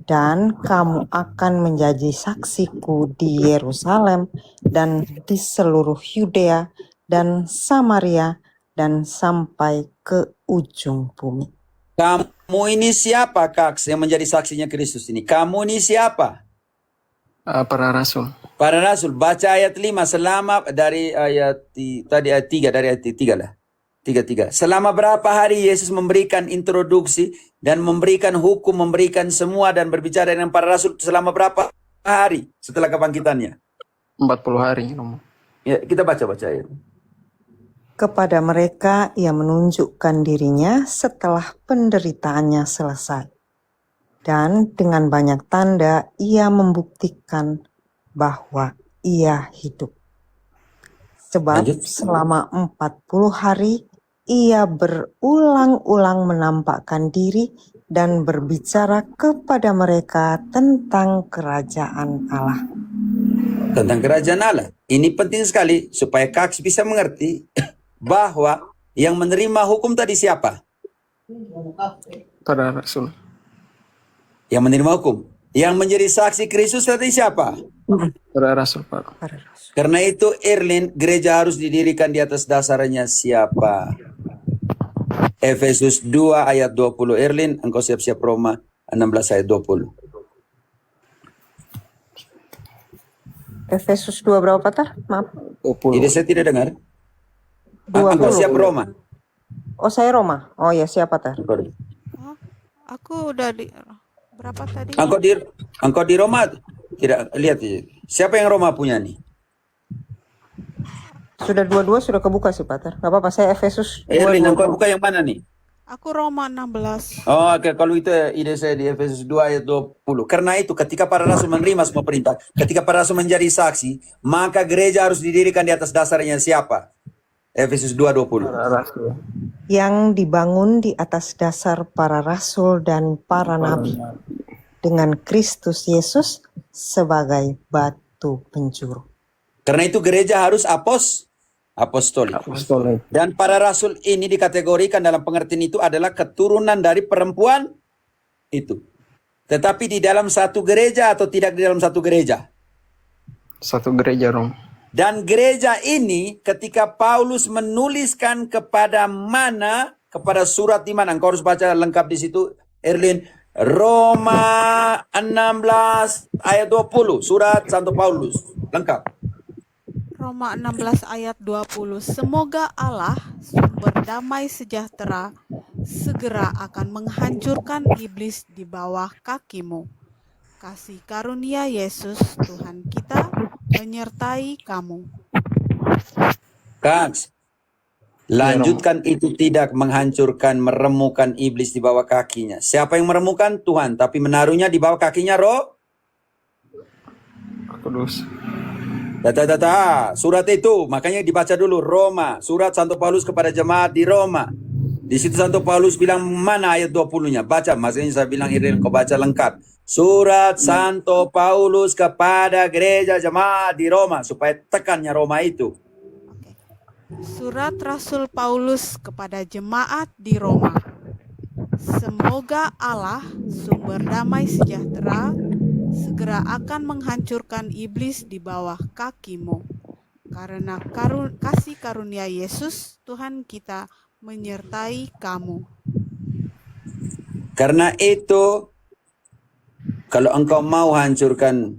Dan kamu akan menjadi saksiku di Yerusalem dan di seluruh Yudea dan Samaria dan sampai ke ujung bumi. Kamu ini siapa, Kaks, yang menjadi saksinya Kristus ini? Kamu ini siapa? Para rasul. Para rasul, baca ayat 5 selama dari tadi ayat 3, dari ayat 3 lah. 3. Selama berapa hari Yesus memberikan introduksi dan memberikan hukum, memberikan semua dan berbicara dengan para rasul selama berapa hari setelah kebangkitannya? 40 hari, Romo. Ya, kita baca ayat. Kepada mereka ia menunjukkan dirinya setelah penderitaannya selesai. Dan dengan banyak tanda ia membuktikan bahwa ia hidup. Sebab Lanjut. selama 40 hari ia berulang-ulang menampakkan diri dan berbicara kepada mereka tentang kerajaan Allah. Tentang kerajaan Allah. Ini penting sekali supaya Kaks bisa mengerti bahwa yang menerima hukum tadi siapa? Para rasul. Yang menerima hukum. Yang menjadi saksi Kristus tadi siapa? Para rasul, Pak. Karena itu Erlin, gereja harus didirikan di atas dasarnya siapa? Efesus 2 ayat 20. Erlin, engkau siap-siap Roma 16 ayat 20. Efesus 2 berapa, Patar? Maaf. 20. Jadi saya tidak dengar. 20. Engkau siap Roma. Oh, saya Roma. Oh ya, siapa, Patar? Oh, aku udah di berapa tadi? Engkau di Roma. Tidak, lihat. Siapa yang Roma punya nih? Sudah dua-dua sudah kebuka sih, Patar. Gak apa-apa, saya Efesus 2. Erlin, engkau buka yang mana nih? Aku Roma 16. Oh, oke. Kalau itu ide saya di Efesus 2 ayat 20. Karena itu ketika para rasul menerima semua perintah, ketika para rasul menjadi saksi, maka gereja harus didirikan di atas dasarnya siapa? Efesus 2:20. Para rasul. Yang dibangun di atas dasar para rasul dan para nabi, dengan Kristus Yesus sebagai batu penjuru. Karena itu gereja harus apostolik. Apostolik. Dan para rasul ini dikategorikan dalam pengertian itu adalah keturunan dari perempuan itu. Tetapi di dalam satu gereja atau tidak di dalam satu gereja? Satu gereja, Romo. Dan gereja ini ketika Paulus menuliskan kepada mana? Kepada surat di mana? Engkau harus baca lengkap di situ, Erlin. Roma 16 ayat 20. Surat Santo Paulus. Lengkap. Roma 16 ayat 20. Semoga Allah sumber damai sejahtera segera akan menghancurkan iblis di bawah kakimu. Kasih karunia Yesus Tuhan kita menyertai kamu. Kaks, lanjutkan itu tidak menghancurkan, meremukan iblis di bawah kakinya. Siapa yang meremukan? Tuhan. Tapi menaruhnya di bawah kakinya Roh Kudus. Surat itu, makanya dibaca dulu Roma. Surat Santo Paulus kepada jemaat di Roma. Di situ Santo Paulus bilang mana ayat 20-nya? Baca, maksudnya saya bilang Iril, kau baca lengkap. Surat Santo Paulus kepada gereja jemaat di Roma. Supaya tekannya Roma itu. Oke. Surat Rasul Paulus kepada jemaat di Roma. Semoga Allah sumber damai sejahtera segera akan menghancurkan iblis di bawah kakimu. Karena kasih karunia Yesus Tuhan kita menyertai kamu. Karena itu, kalau engkau mau hancurkan,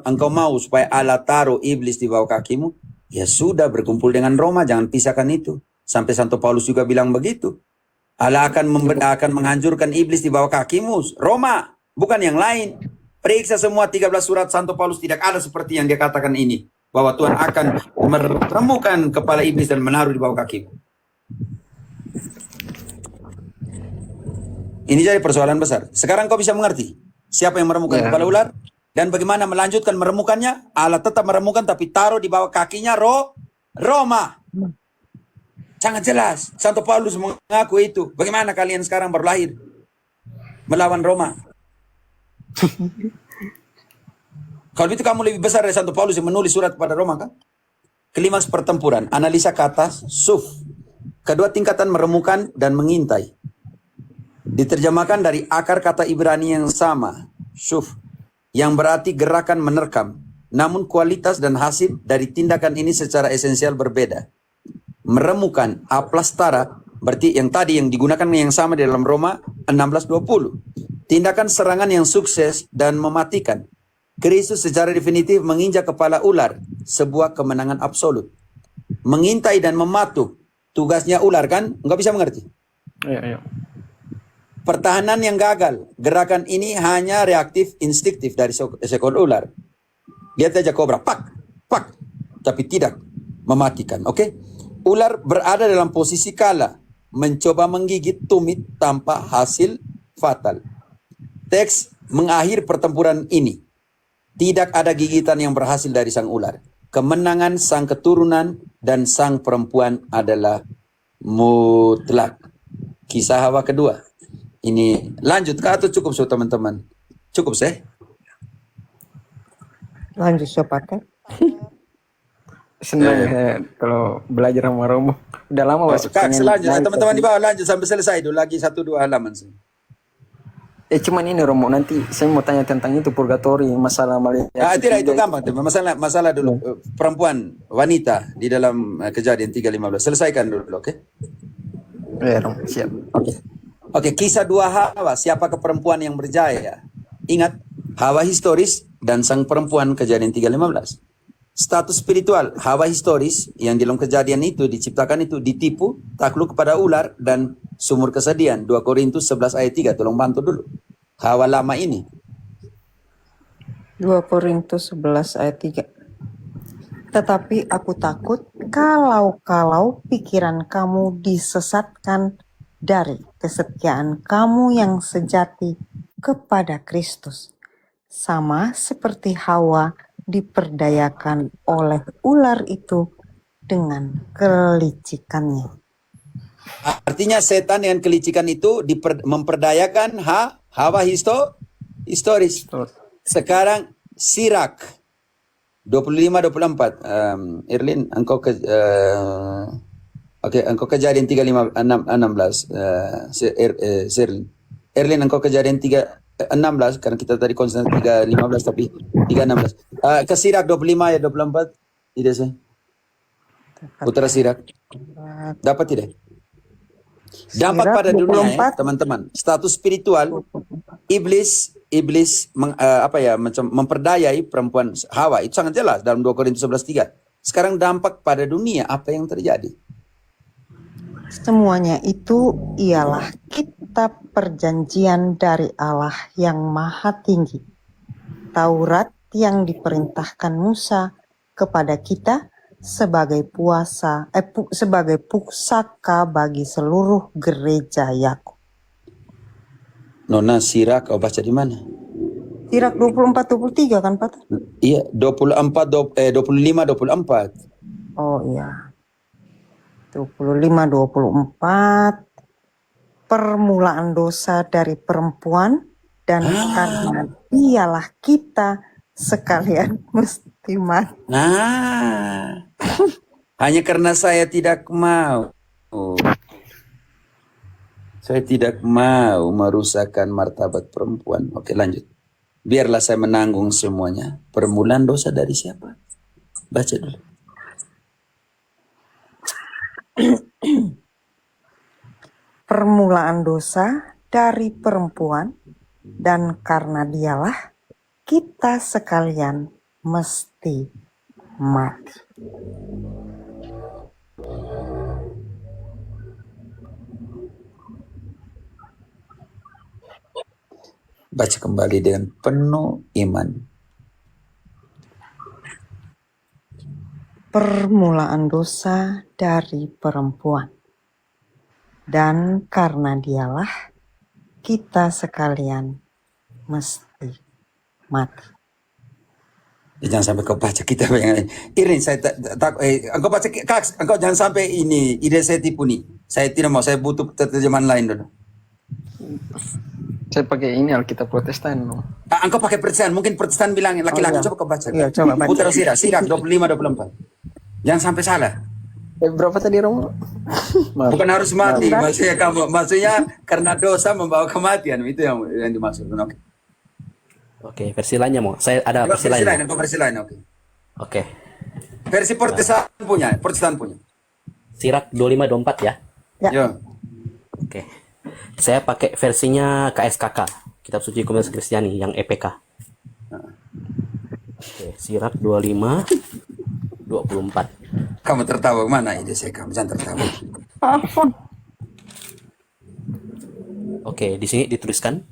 engkau mau supaya Allah taruh iblis di bawah kakimu, ya sudah berkumpul dengan Roma, jangan pisahkan itu. Sampai Santo Paulus juga bilang begitu. Allah akan menghancurkan iblis di bawah kakimu, Roma, bukan yang lain. Periksa semua 13 surat Santo Paulus, tidak ada seperti yang dia katakan ini. Bahwa Tuhan akan meremukan kepala iblis dan menaruh di bawah kakimu. Ini jadi persoalan besar. Sekarang kau bisa mengerti siapa yang meremukan kepala ular dan bagaimana melanjutkan meremukannya. Allah tetap meremukan tapi taruh di bawah kakinya Roma. Sangat jelas. Santo Paulus mengaku itu. Bagaimana kalian sekarang berlahir melawan Roma? Kalau itu kamu lebih besar dari Santo Paulus yang menulis surat kepada Roma kan? Klimaks pertempuran, analisa kata suf. Kedua tingkatan meremukan dan mengintai. Diterjemahkan dari akar kata Ibrani yang sama, shuf, yang berarti gerakan menerkam. Namun kualitas dan hasil dari tindakan ini secara esensial berbeda. Meremukan, aplastara, berarti yang tadi yang digunakan yang sama di dalam Roma 16:20. Tindakan serangan yang sukses dan mematikan. Kristus secara definitif menginjak kepala ular, sebuah kemenangan absolut. Mengintai dan mematuh, tugasnya ular kan? Enggak bisa mengerti. Iya, iya. Pertahanan yang gagal, gerakan ini hanya reaktif instiktif dari seekor ular. Lihat aja kobra, pak, pak, tapi tidak mematikan. Oke? Ular berada dalam posisi kalah, mencoba menggigit tumit tanpa hasil fatal. Teks mengakhiri pertempuran ini. Tidak ada gigitan yang berhasil dari sang ular. Kemenangan sang keturunan dan sang perempuan adalah mutlak. Kisah Hawa kedua. Ini lanjut kah atau cukup so teman-teman? Cukup sih? Lanjut so pakai. Senang ya kalau belajar sama Romo. Udah lama Pak. Kak, pengen selanjutnya naik teman-teman di tapi- bawah lanjut sampai selesai dulu lagi 1-2 halaman sih. cuman ini Romo, nanti saya mau tanya tentang itu purgatori, masalah melihat. Tidak itu gampang tuh. Masalah dulu perempuan wanita di dalam Kejadian 3:15. Selesaikan dulu, oke? Ya Romo, siap. Oke, kisah dua Hawa, siapakah perempuan yang berjaya? Ingat, Hawa historis dan sang perempuan Kejadian 3:15. Status spiritual, Hawa historis yang di dalam kejadian itu diciptakan itu ditipu, takluk kepada ular dan sumur kesedihan. 2 Korintus 11 ayat 3, tolong bantu dulu. Hawa lama ini. 2 Korintus 11 ayat 3. Tetapi aku takut kalau pikiran kamu disesatkan dari kesetiaan kamu yang sejati kepada Kristus. Sama seperti Hawa diperdayakan oleh ular itu dengan kelicikannya. Artinya setan dengan kelicikan itu memperdayakan Hawa historis. Sekarang Sirak 25-24. Erlin, engkau engkau Kejadian 3:16. Serlin. Erlin, engkau Kejadian 3:16 karena kita tadi konsisten 3:15 tapi 3:16. Ke Sirak 25 ayat 24. Tidak sih. Putra Sirak. Dapat tidak? Dampak Sirak pada dunia 24. teman-teman. Status spiritual iblis macam memperdayai perempuan Hawa itu sangat jelas dalam 2 Korintus 11:3. Sekarang dampak pada dunia apa yang terjadi? Semuanya itu ialah kitab perjanjian dari Allah yang Maha Tinggi. Taurat yang diperintahkan Musa kepada kita sebagai sebagai pusaka bagi seluruh gereja Yakub. Nona Sirak, kau baca di mana? Sirak 24-23 kan Pak? Iya, 25-24. Oh iya. 25-24. Permulaan dosa dari perempuan dan karena dialah kita sekalian mesti mati. Hanya karena saya tidak mau. Saya tidak mau merusakkan martabat perempuan. Oke, lanjut. Biarlah saya menanggung semuanya. Permulaan dosa dari siapa? Baca dulu. Permulaan dosa dari perempuan dan karena dialah kita sekalian mesti mati. Baca kembali dengan penuh iman. Permulaan dosa dari perempuan dan karena dialah kita sekalian mesti mati. Jangan sampai kau baca kita yang Irin, saya engkau baca engkau jangan sampai ini ide saya tipu nih. Saya tidak mau, saya butuh terjemahan lain dulu. Saya pakai ini Alkitab Protestan. No. Engkau pakai Protestan, mungkin Protestan bilang laki-laki, iya. coba kau baca. Iya, coba baca. Putra Sirak 25-24. Jangan sampai salah. Berapa tadi Romo? Bukan harus mati, maksudnya karena dosa membawa kematian, itu yang dimaksud. Oke. Oke, versi lainnya mau. Saya ada versi lain. Versi lain, oke. Oke. Versi Protestan punya. Sirak 25-24 ya. Ya. Yo. Oke. Saya pakai versinya KSKK, Kitab Suci Komunitas Kristiani yang EPK. Oke, Sirak 25 24. Kamu tertawa mana ide saya? Kamu jangan tertawa. Oke, di sini dituliskan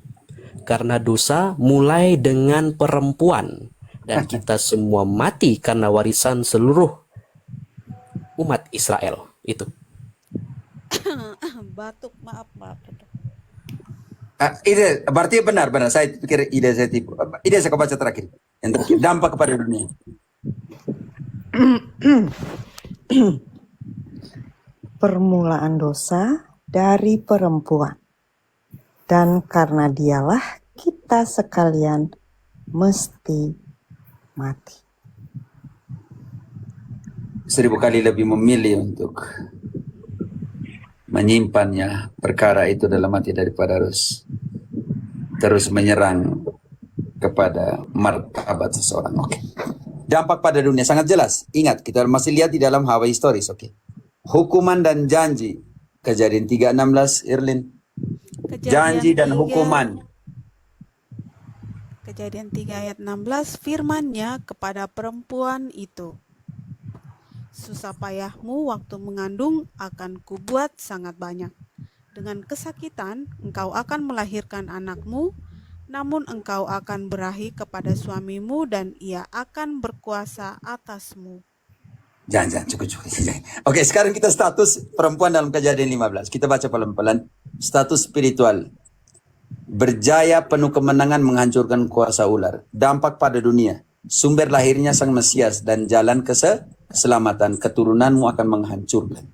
karena dosa mulai dengan perempuan dan kita semua mati karena warisan seluruh umat Israel. Itu. Batuk, maaf. Ide berarti benar. Saya pikir ide saya tipu. Ide saya baca terakhir. Yang terakhir, dampak kepada dunia. Permulaan dosa dari perempuan. Dan karena dialah kita sekalian mesti mati. 1000 kali lebih memilih untuk menyimpannya perkara itu dalam hati daripada harus terus menyerang kepada martabat seseorang. Oke. Dampak pada dunia sangat jelas. Ingat, kita masih lihat di dalam Hawa historis. Oke. Hukuman dan janji. Kejadian 3:16, Irlin. Janji dan hukuman. Kejadian 3 ayat 16, firman-Nya kepada perempuan itu, susah payahmu waktu mengandung akan kubuat sangat banyak. Dengan kesakitan engkau akan melahirkan anakmu, namun engkau akan berahi kepada suamimu dan ia akan berkuasa atasmu. Jangan, cukup. Oke, sekarang kita status perempuan dalam Kejadian 15. Kita baca pelan-pelan. Status spiritual. Berjaya penuh kemenangan menghancurkan kuasa ular. Dampak pada dunia. Sumber lahirnya Sang Mesias dan jalan keselamatan. Keturunanmu akan menghancurkan.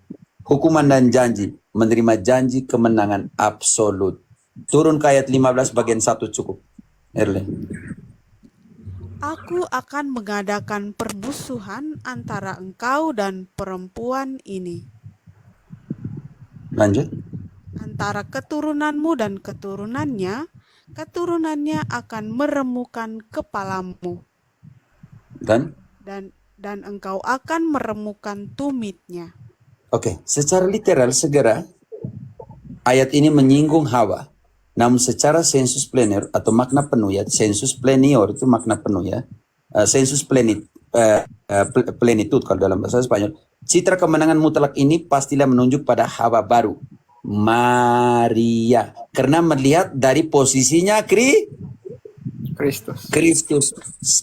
Hukuman dan janji. Menerima janji kemenangan absolut. Turun ke ayat 15 bagian 1 cukup. Erlen. Aku akan mengadakan permusuhan antara engkau dan perempuan ini, Lanjut. antara keturunanmu dan keturunannya akan meremukan kepalamu, Dan? dan engkau akan meremukan tumitnya. Oke, secara literal segera ayat ini menyinggung Hawa. Namun secara sensus plenior atau makna penuh ya, sensus plenior itu makna penuh ya. Sensus plenitud kalau dalam bahasa Spanyol. Citra kemenangan mutlak ini pastilah menunjuk pada Hawa baru, Maria. Karena melihat dari posisinya Kristus.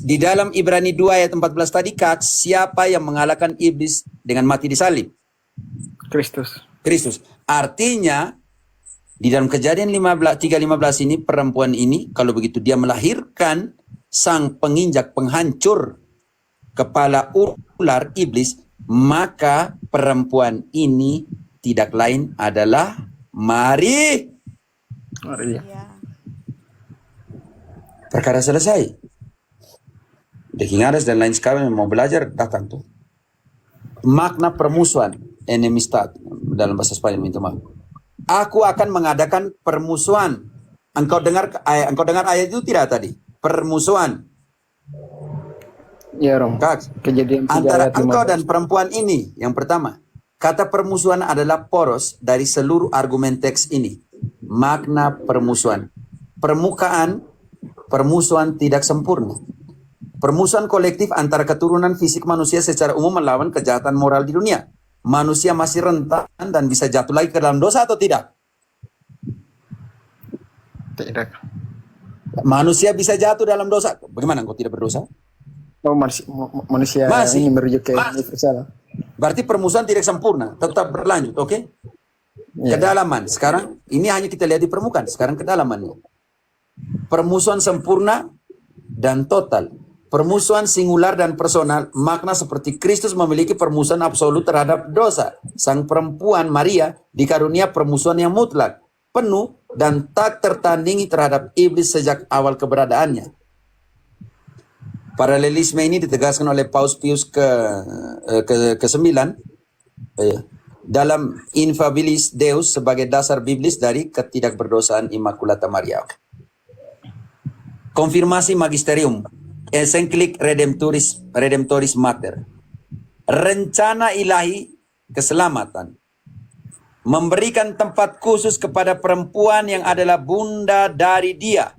Di dalam Ibrani 2 ayat 14 tadi, siapa yang mengalahkan iblis dengan mati di salib? Kristus. Artinya di dalam Kejadian 3:15 ini, perempuan ini kalau begitu dia melahirkan sang penginjak penghancur kepala ular iblis, maka perempuan ini tidak lain adalah Maria. Ya. Perkara selesai. Dekingares dan lain sekalian yang mau belajar datang tuh. Makna permusuhan, enemistad dalam bahasa Spanyol, minta maaf. Aku akan mengadakan permusuhan. Engkau dengar ayat itu tidak tadi? Permusuhan. Ya, Rom. Kejadian 3 Antara ayat engkau 15. dan perempuan ini. Yang pertama, kata permusuhan adalah poros dari seluruh argumen teks ini. Makna permusuhan. Permusuhan tidak sempurna. Permusuhan kolektif antara keturunan fisik manusia secara umum melawan kejahatan moral di dunia. Manusia masih rentan dan bisa jatuh lagi ke dalam dosa atau tidak? Tidak. Manusia bisa jatuh dalam dosa. Bagaimana engkau tidak berdosa? Oh, manusia Masih. ini merujuk ke universal. Berarti permusuhan tidak sempurna, tetap berlanjut, oke? Ya. Kedalaman. Sekarang ini hanya kita lihat di permukaan, sekarang kedalamannya. Permusuhan sempurna dan total. Permusuhan singular dan personal, makna seperti Kristus memiliki permusuhan absolut terhadap dosa. Sang perempuan Maria dikarunia permusuhan yang mutlak, penuh dan tak tertandingi terhadap iblis sejak awal keberadaannya. Paralelisme ini ditegaskan oleh Paus Pius ke-9 dalam Infabilis Deus sebagai dasar biblis dari ketidakberdosaan Immaculata Maria. Konfirmasi magisterium. Encyclic Redemptoris Mater. Rencana ilahi keselamatan memberikan tempat khusus kepada perempuan yang adalah bunda dari dia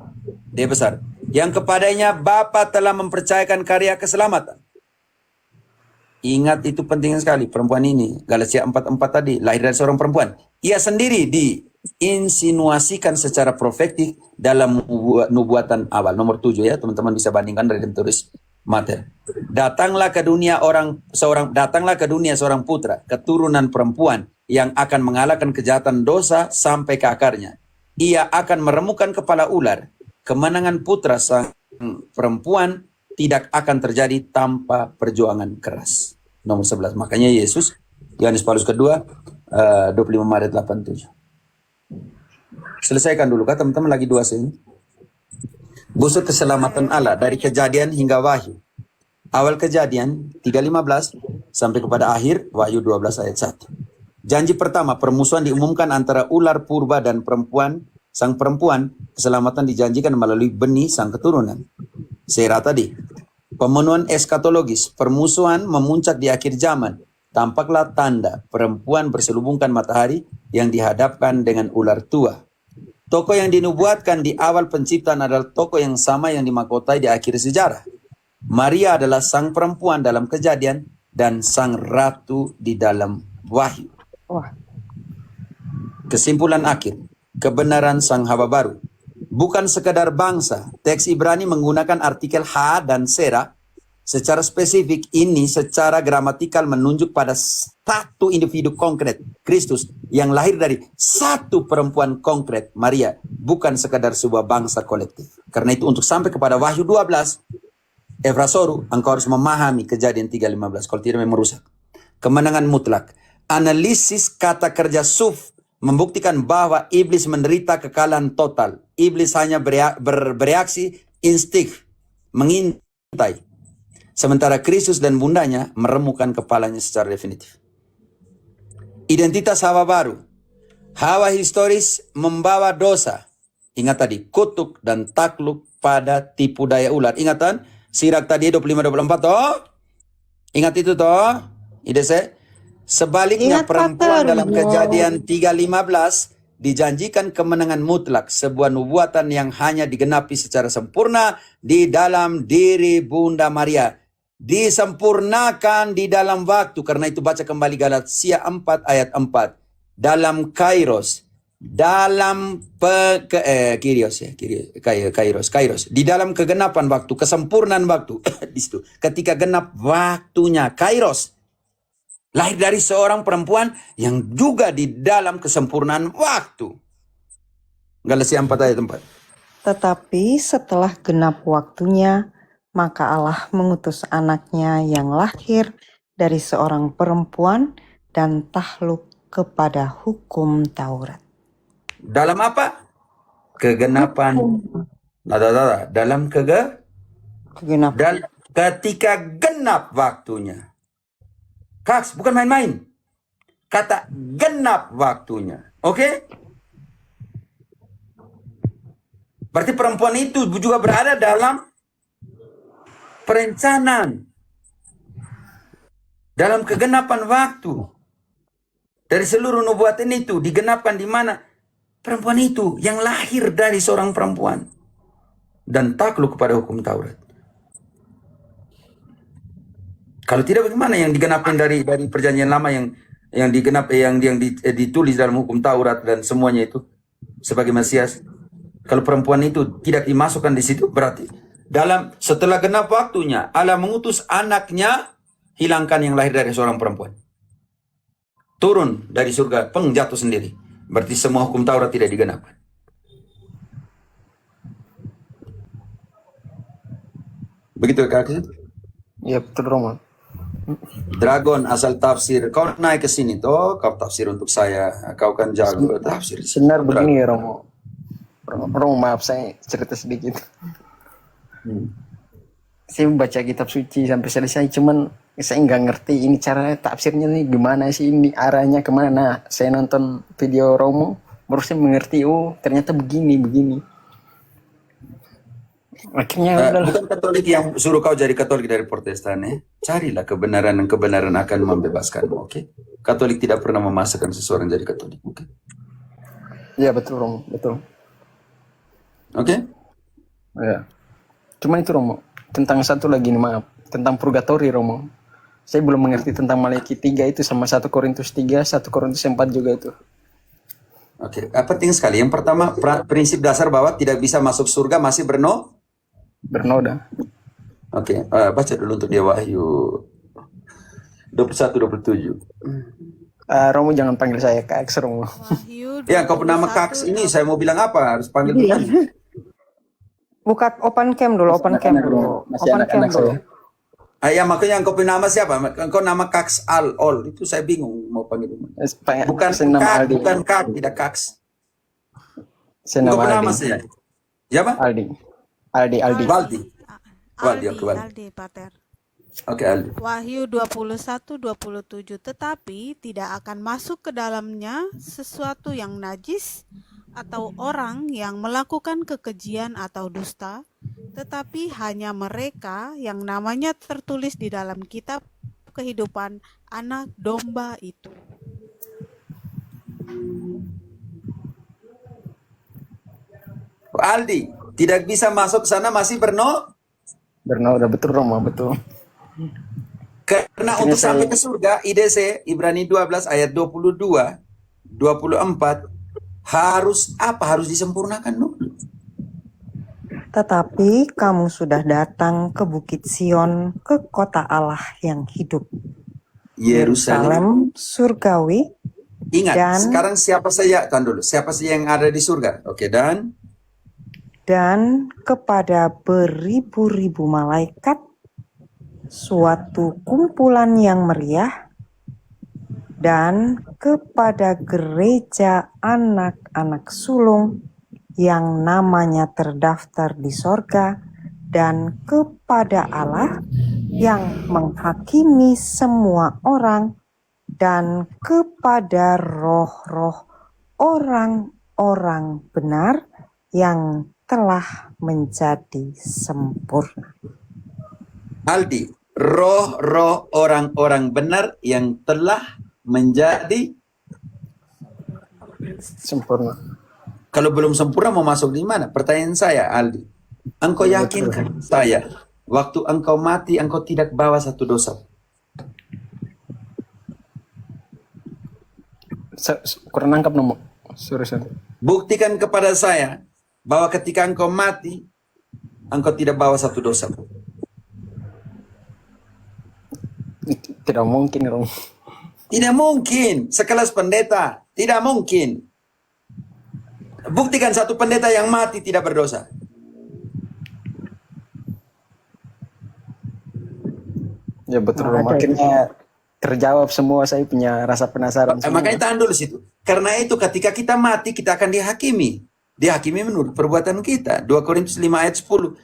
besar. yang kepadanya Bapa telah mempercayakan karya keselamatan. Ingat, itu penting sekali. Perempuan ini, Galatia 4:4 tadi, lahir dari seorang perempuan. Ia sendiri diinsinuasikan secara profetik dalam nubuatan awal. Nomor 7 ya, teman-teman bisa bandingkan dari tulis materi. Datanglah ke dunia seorang putra, keturunan perempuan yang akan mengalahkan kejahatan dosa sampai ke akarnya. Ia akan meremukkan kepala ular. Kemenangan putra sang perempuan tidak akan terjadi tanpa perjuangan keras. Nomor 11. Makanya Yesus, Yohanes Paulus kedua, 25 Maret 87. Selesaikan dulu, kah teman-teman, lagi 2 sini. Busur keselamatan Allah dari Kejadian hingga Wahyu. Awal Kejadian 3:15 sampai kepada akhir Wahyu 12 ayat 1. Janji pertama, permusuhan diumumkan antara ular purba dan sang perempuan. Keselamatan dijanjikan melalui benih sang keturunan. Saya tadi, pemenuhan eskatologis, permusuhan memuncak di akhir zaman. Tampaklah tanda perempuan berselubungkan matahari yang dihadapkan dengan ular tua. Tokoh yang dinubuatkan di awal penciptaan adalah tokoh yang sama yang dimahkotai di akhir sejarah. Maria adalah sang perempuan dalam Kejadian dan sang ratu di dalam Wahyu. Wah, Kesimpulan akhir, kebenaran sang haba baru. Bukan sekadar bangsa, teks Ibrani menggunakan artikel ha dan sera. Secara spesifik ini secara gramatikal menunjuk pada satu individu konkret, Kristus, yang lahir dari satu perempuan konkret, Maria, bukan sekadar sebuah bangsa kolektif. Karena itu untuk sampai kepada Wahyu 12, Efrasoru, engkau harus memahami Kejadian 3:15, kalau tidak memang merusak. Kemenangan mutlak. Analisis kata kerja suf membuktikan bahwa iblis menderita kekalahan total. Iblis hanya bereaksi insting, mengintai. Sementara Kristus dan bundanya meremukkan kepalanya secara definitif. Identitas Hawa baru. Hawa historis membawa dosa. Ingat tadi, kutuk dan takluk pada tipu daya ular. Ingatan? Sirak tadi 25-24 toh? Ingat itu toh? Ide saya? Sebaliknya ingat perempuan Pater. dalam Kejadian 3:15 dijanjikan kemenangan mutlak, sebuah nubuatan yang hanya digenapi secara sempurna di dalam diri Bunda Maria. Disempurnakan di dalam waktu. Karena itu baca kembali Galatia 4 ayat 4. Dalam kairos. Dalam kairos. Di dalam kegenapan waktu, kesempurnaan waktu. Di situ. Ketika genap waktunya, kairos. Lahir dari seorang perempuan yang juga di dalam kesempurnaan waktu. Galatia 4 ayat 4. Tetapi setelah genap waktunya, maka Allah mengutus anaknya yang lahir dari seorang perempuan dan takluk kepada hukum Taurat. Dalam apa? Kegenapan. Dalam Kegenap. dan ketika genap waktunya. Kaks, bukan main-main. Kata genap waktunya. Oke? Berarti perempuan itu juga berada dalam perencanaan. Dalam kegenapan waktu. Dari seluruh nubuatan itu digenapkan di mana? Perempuan itu yang lahir dari seorang perempuan. Dan takluk kepada hukum Taurat. Kalau tidak, bagaimana yang digenapkan dari perjanjian lama yang ditulis dalam hukum Taurat dan semuanya itu sebagai Mesias? Kalau perempuan itu tidak dimasukkan di situ, berarti setelah genap waktunya Allah mengutus anaknya, hilangkan yang lahir dari seorang perempuan. Turun dari surga, jatuh sendiri. Berarti semua hukum Taurat tidak digenapkan. Begitu Kak? Ya betul Romo. Dragon asal tafsir. Kau naik ke sini toh, kau tafsir untuk saya. Kau kan jago tafsir. Sebenarnya begini ya Romo. Romo maaf saya cerita sedikit. Saya membaca kitab suci sampai selesai, cuman saya nggak ngerti ini cara tafsirnya nih gimana sih, ini arahnya kemana. Nah, saya nonton video Romo, baru saya mengerti, oh ternyata begini. Akhirnya bukan Katolik yang suruh kau jadi Katolik dari Protestan ya. Carilah kebenaran, dan kebenaran akan membebaskanmu. Oke? Katolik tidak pernah memasakkan seseorang jadi Katolik. Oke? Ya betul Romo, betul. Oke? Ya. Cuman itu Romo, tentang satu lagi nih maaf, tentang purgatori Romo. Saya belum mengerti tentang Malaikat 3 itu sama 1 Korintus 3, 1 Korintus 4 juga itu. Oke, penting sekali. Yang pertama, prinsip dasar bahwa tidak bisa masuk surga masih Bernoda. Oke, baca dulu untuk dia Wahyu 21-27. Romo jangan panggil saya Kak X Romo. Wahyu Ya, kau bernama 21, Kaks ini, saya mau bilang apa? Harus panggil begini. Buka open cam dulu, open cam dulu. Masih Open cam anak-anak dulu. saya. Ya, makanya engkau punya nama siapa? Engkau nama Kaks Al-Ol. Itu saya bingung mau panggil. Bukan Saya nama Kak, Aldi. bukan Kak, tidak Kaks. Saya Engkau nama punya nama Aldi. saya. Siapa? Aldi. Waldi. Waldi, oke, Waldi. Aldi, Pater. Oke, Aldi. Wahyu 21-27, tetapi tidak akan masuk ke dalamnya sesuatu yang najis atau orang yang melakukan kekejian atau dusta, tetapi hanya mereka yang namanya tertulis di dalam kitab kehidupan anak domba itu. Aldi, tidak bisa masuk sana masih Bernoda betul Romo, betul. karena Akhirnya untuk sampai saya- ke surga, IDC Ibrani 12 ayat 22, 24 harus apa? Harus disempurnakan dulu. Tetapi kamu sudah datang ke Bukit Sion, ke kota Allah yang hidup, Yerusalem. Yerusalem surgawi, Ingat, Dan- sekarang siapa saja, tahan dulu. Siapa saja yang ada di surga? Oke, dan dan kepada beribu-ribu malaikat, suatu kumpulan yang meriah, dan kepada gereja anak-anak sulung yang namanya terdaftar di sorga, dan kepada Allah yang menghakimi semua orang, dan kepada roh-roh orang-orang benar yang telah menjadi sempurna. Aldi, roh-roh orang-orang benar yang telah menjadi, Sempurna. kalau belum sempurna mau masuk di mana? Pertanyaan saya, Aldi. Engkau yakinkan saya, waktu engkau mati, engkau tidak bawa satu dosa? Kurang nangkap Romo. Sorry. Buktikan kepada saya bahwa ketika engkau mati, engkau tidak bawa satu dosa. Tidak mungkin Romo. Tidak mungkin. Sekelas pendeta, tidak mungkin. Buktikan satu pendeta yang mati tidak berdosa. Ya betul Romo. Ada. Akhirnya terjawab semua saya punya rasa penasaran. semua. Makanya tahan dulu situ. Karena itu ketika kita mati, kita akan dihakimi. Dihakimi menurut perbuatan kita. 2 Korintus 5 ayat 10.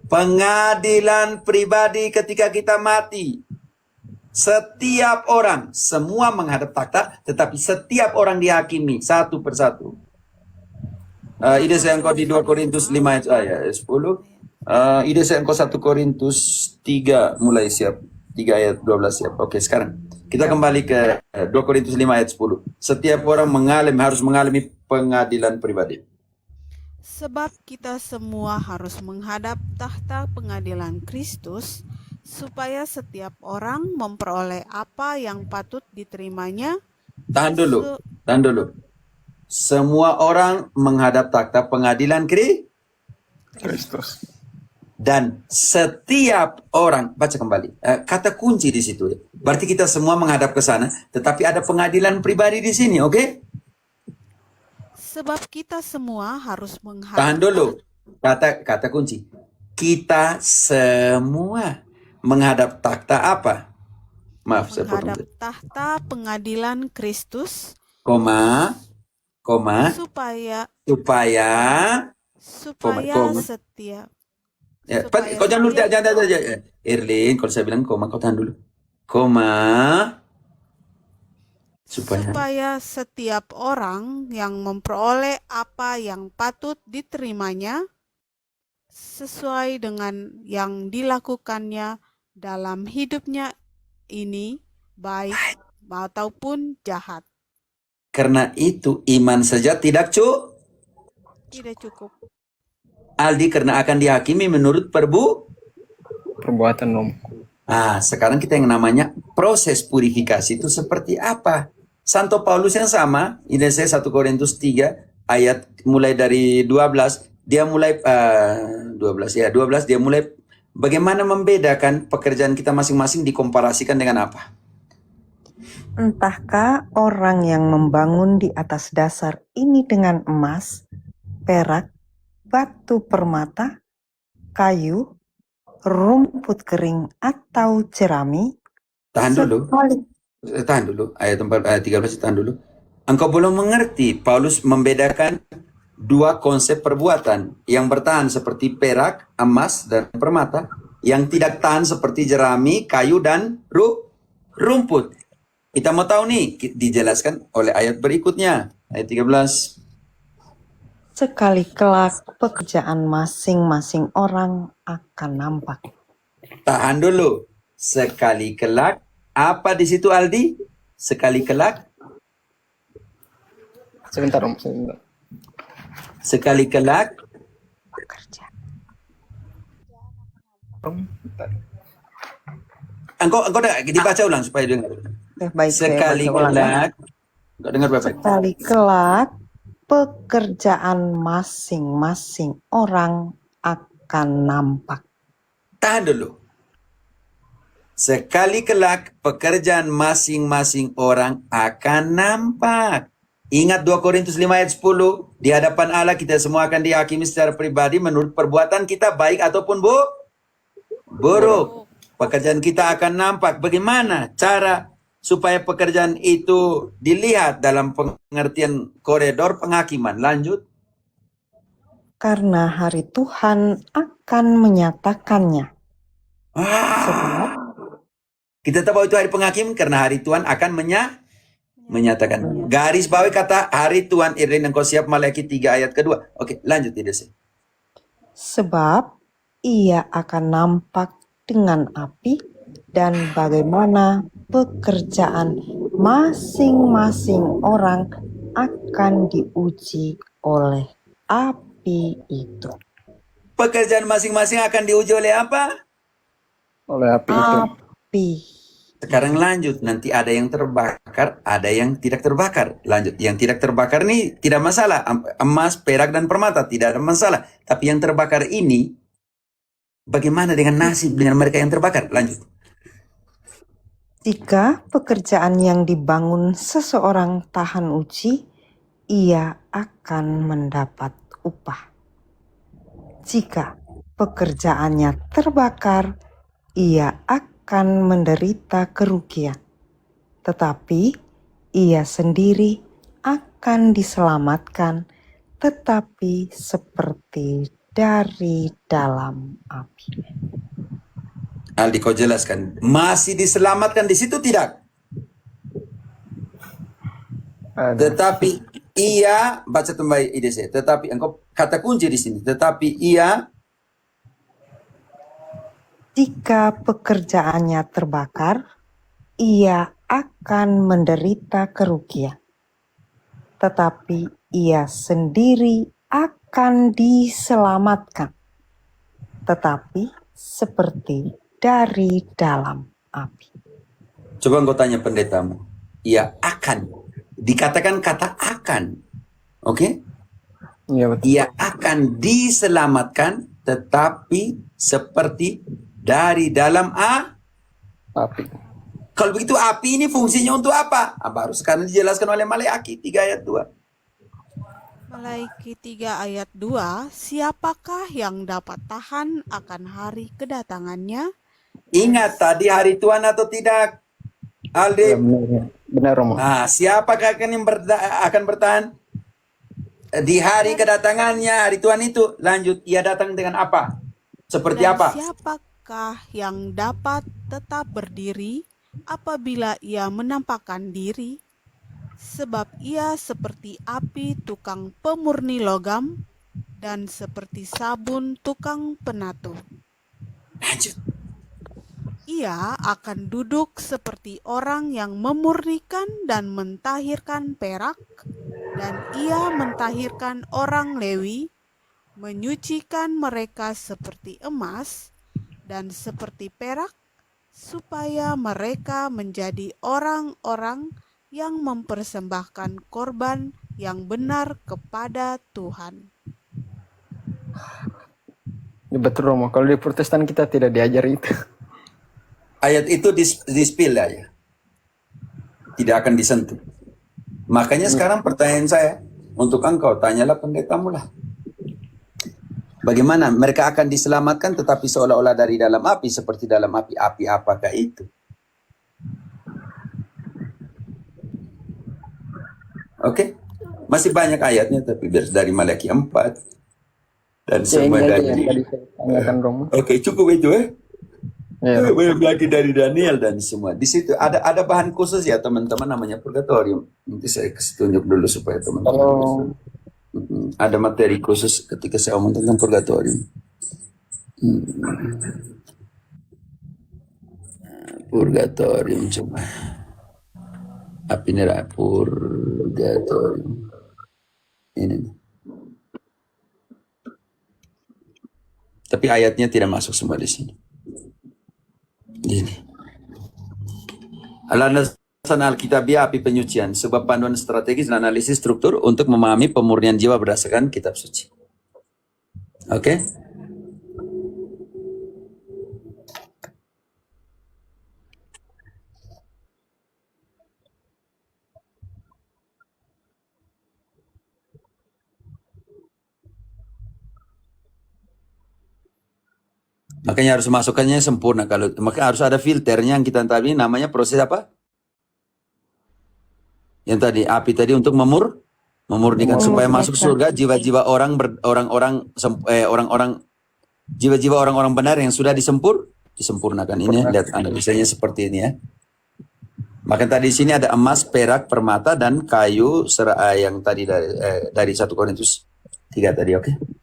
Pengadilan pribadi ketika kita mati. Setiap orang, semua menghadap takhta, tetapi setiap orang dihakimi satu persatu. Ide saya engkau di 2 Korintus 5 ayat 10. Ide saya engkau 1 Korintus 3 mulai siap. 3 ayat 12 siap. Oke, sekarang kita kembali ke 2 Korintus 5 ayat 10. Setiap orang harus mengalami pengadilan pribadi. Sebab kita semua harus menghadap tahta pengadilan Kristus, supaya setiap orang memperoleh apa yang patut diterimanya. Tahan dulu. Semua orang menghadap takhta pengadilan Kristus. dan setiap orang, baca kembali, kata kunci di situ ya. Berarti kita semua menghadap ke sana, tetapi ada pengadilan pribadi di sini, oke? Sebab kita semua harus menghadap. Tahan dulu. Kata kunci. Kita semua menghadap takhta apa? Maaf, saya potong. menghadap tahta pengadilan Kristus, Koma, supaya Koma. setiap Ya, supaya kau jangan dulu, setiap- jangan. Erlin, kalau saya bilang koma, kau tahan dulu. Koma, supaya setiap orang yang memperoleh apa yang patut diterimanya sesuai dengan yang dilakukannya dalam hidupnya ini, baik ataupun jahat. karena itu iman saja tidak Tidak cukup. Aldi, karena akan dihakimi menurut Perbuatan Romo. sekarang kita yang namanya proses purifikasi itu seperti apa? Santo Paulus yang sama, ini saya 1 Korintus 3 ayat mulai dari 12, dia mulai 12 dia mulai bagaimana membedakan pekerjaan kita masing-masing dikomparasikan dengan apa? Entahkah orang yang membangun di atas dasar ini dengan emas, perak, batu permata, kayu, rumput kering atau jerami? Tahan dulu. Tahan dulu, ayat 13 tahan dulu. Engkau belum mengerti, Paulus membedakan dua konsep perbuatan. Yang bertahan seperti perak, emas, dan permata. Yang tidak tahan seperti jerami, kayu, dan rumput. Kita mau tahu nih, dijelaskan oleh ayat berikutnya. Ayat 13. Sekali kelak pekerjaan masing-masing orang akan nampak. Tahan dulu. Sekali kelak, apa di situ Aldi? Sekali kelak? Sebentar Romo, sebentar. Sekali kelak? Pekerjaan. Romo, bentar. Engkau udah dibaca ulang supaya dengar. Baik, saya Sekali baca ulang ya. kelak. Enggak dengar Bapak. Sekali kelak pekerjaan masing-masing orang akan nampak. Tahan dulu. Sekali kelak pekerjaan masing-masing orang akan nampak. Ingat 2 Korintus 5 ayat 10. Di hadapan Allah kita semua akan dihakimi secara pribadi menurut perbuatan kita baik ataupun buruk. Pekerjaan kita akan nampak. Bagaimana cara supaya pekerjaan itu dilihat dalam pengertian koridor penghakiman? Lanjut. Karena hari Tuhan akan menyatakannya. Sebab Kita tahu itu hari penghakim karena hari Tuhan akan menyatakan. Garis bawahi kata hari Tuhan, Irene, engkau siap, Malaki 3 ayat kedua. Oke, lanjut tidak sih? Sebab ia akan nampak dengan api dan bagaimana pekerjaan masing-masing orang akan diuji oleh api itu. Pekerjaan masing-masing akan diuji oleh apa? Oleh api itu. Api. Sekarang lanjut, nanti ada yang terbakar, ada yang tidak terbakar. Lanjut, yang tidak terbakar ini tidak masalah. Emas, perak, dan permata tidak ada masalah. Tapi yang terbakar ini, bagaimana dengan nasib dengan mereka yang terbakar? Lanjut. Jika pekerjaan yang dibangun seseorang tahan uji, ia akan mendapat upah. Jika pekerjaannya terbakar, ia akan menderita kerugian. Tetapi ia sendiri akan diselamatkan, tetapi seperti dari dalam api. Aldi, kau jelaskan. Masih diselamatkan di situ tidak? Tetapi ia, baca kembali ide saya. Tetapi engkau kata kunci di sini. Tetapi ia, Jika pekerjaannya terbakar, ia akan menderita kerugian. Tetapi ia sendiri akan diselamatkan, tetapi seperti dari dalam api. coba engkau tanya pendetamu. Ia akan. Dikatakan kata akan. Oke? Iya betul. Ia akan diselamatkan, tetapi seperti dari dalam Api. Kalau begitu api ini fungsinya untuk apa? Baru sekarang dijelaskan oleh Malaki 3 ayat 2. Malaki 3 ayat 2, siapakah yang dapat tahan akan hari kedatangannya? Ingat tadi hari Tuhan atau tidak? Ya, Aldi. benar Romo. Siapakah yang akan bertahan? Di hari kedatangannya, hari Tuhan itu. Lanjut, ia datang dengan apa? Seperti Dan apa? siapakah yang dapat tetap berdiri apabila ia menampakkan diri? Sebab ia seperti api tukang pemurni logam dan seperti sabun tukang penatu. Lanjut. Ia akan duduk seperti orang yang memurnikan dan mentahirkan perak, dan ia mentahirkan orang Lewi, menyucikan mereka seperti emas dan seperti perak, supaya mereka menjadi orang-orang yang mempersembahkan korban yang benar kepada Tuhan. Ya, betul Romo, kalau di Protestan kita tidak diajar itu. Ayat itu di-spill ya. Tidak akan disentuh. Makanya sekarang pertanyaan saya untuk engkau, tanyalah pendetamu lah. Bagaimana mereka akan diselamatkan tetapi seolah-olah dari dalam api, seperti dalam api apakah itu? Oke. Masih banyak ayatnya tapi dari Malaki 4 dan Ya, ini semua aja dari yang tadi saya tanyakan Romo. Oke, cukup itu Ya. Belum lagi dari Daniel dan semua. Di situ ada bahan khusus ya teman-teman, namanya purgatorium. Nanti saya kasih tunjuk dulu supaya teman-teman. Kalau Ada materi khusus ketika saya omong tentang purgatorium. Purgatorium coba. Api neraka purgatorium. Ini nih. Tapi ayatnya tidak masuk semua di sini. Ini. Landasan Alkitabiah api penyucian, sebuah panduan strategis dan analisis struktur untuk memahami pemurnian jiwa berdasarkan kitab suci. Oke? Makanya harus masukkannya sempurna. Maka harus ada filternya yang kita tadi, namanya proses apa? Yang tadi api tadi untuk memurnikan supaya masuk surga jiwa-jiwa jiwa-jiwa orang-orang benar yang sudah disempurnakan. Ini lihat analisanya seperti ini ya. Maka tadi di sini ada emas, perak, permata dan kayu yang tadi dari 1 Korintus 3 tadi, oke?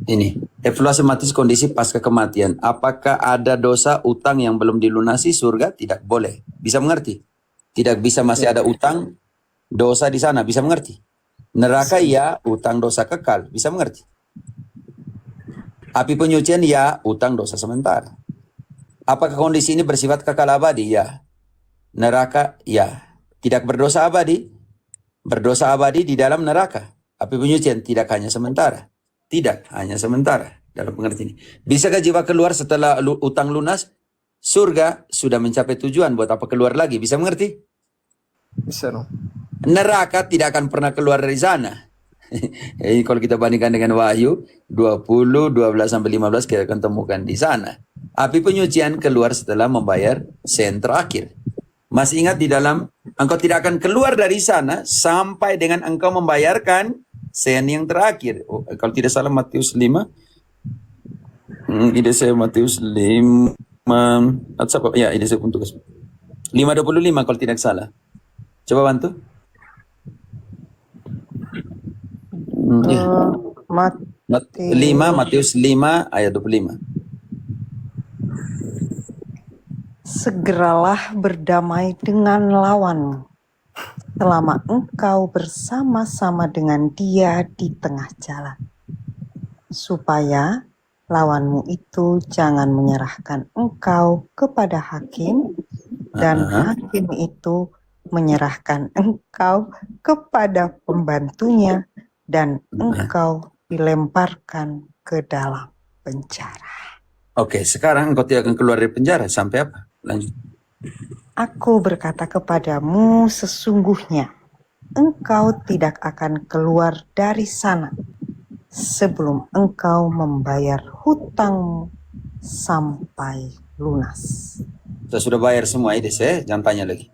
Ini, evaluasi matis kondisi pasca kematian. Apakah ada dosa utang yang belum dilunasi surga? Tidak boleh. Bisa mengerti? Tidak bisa, masih ada utang dosa di sana. Bisa mengerti? Neraka ya, utang dosa kekal. Bisa mengerti? Api penyucian ya, utang dosa sementara. Apakah kondisi ini bersifat kekal abadi? Ya. Neraka ya. Tidak berdosa abadi? Berdosa abadi di dalam neraka. Api penyucian tidak hanya sementara. Tidak, hanya sementara dalam pengertian ini. Bisakah jiwa keluar setelah utang lunas? Surga sudah mencapai tujuan, buat apa keluar lagi? Bisa mengerti? bisa Romo. Neraka tidak akan pernah keluar dari sana. Jadi kalau kita bandingkan dengan Wahyu 20, 12-15 kita akan temukan di sana. Api penyucian keluar setelah membayar sen terakhir. Masih ingat di dalam, engkau tidak akan keluar dari sana sampai dengan engkau membayarkan sen yang terakhir. Kalau tidak salah Matius 5. Ide saya Matius 5. Ya, ide saya untuk 5:25 kalau tidak salah. Coba bantu. Matius 5 ayat 25. Segeralah berdamai dengan lawanmu, selama engkau bersama-sama dengan dia di tengah jalan, supaya lawanmu itu jangan menyerahkan engkau kepada hakim, dan hakim itu menyerahkan engkau kepada pembantunya, dan engkau dilemparkan ke dalam penjara. Oke, sekarang engkau tidak akan keluar dari penjara sampai apa? Lanjut. Aku berkata kepadamu, sesungguhnya engkau tidak akan keluar dari sana sebelum engkau membayar hutangmu sampai lunas. Kita sudah bayar semua ini, jangan tanya lagi.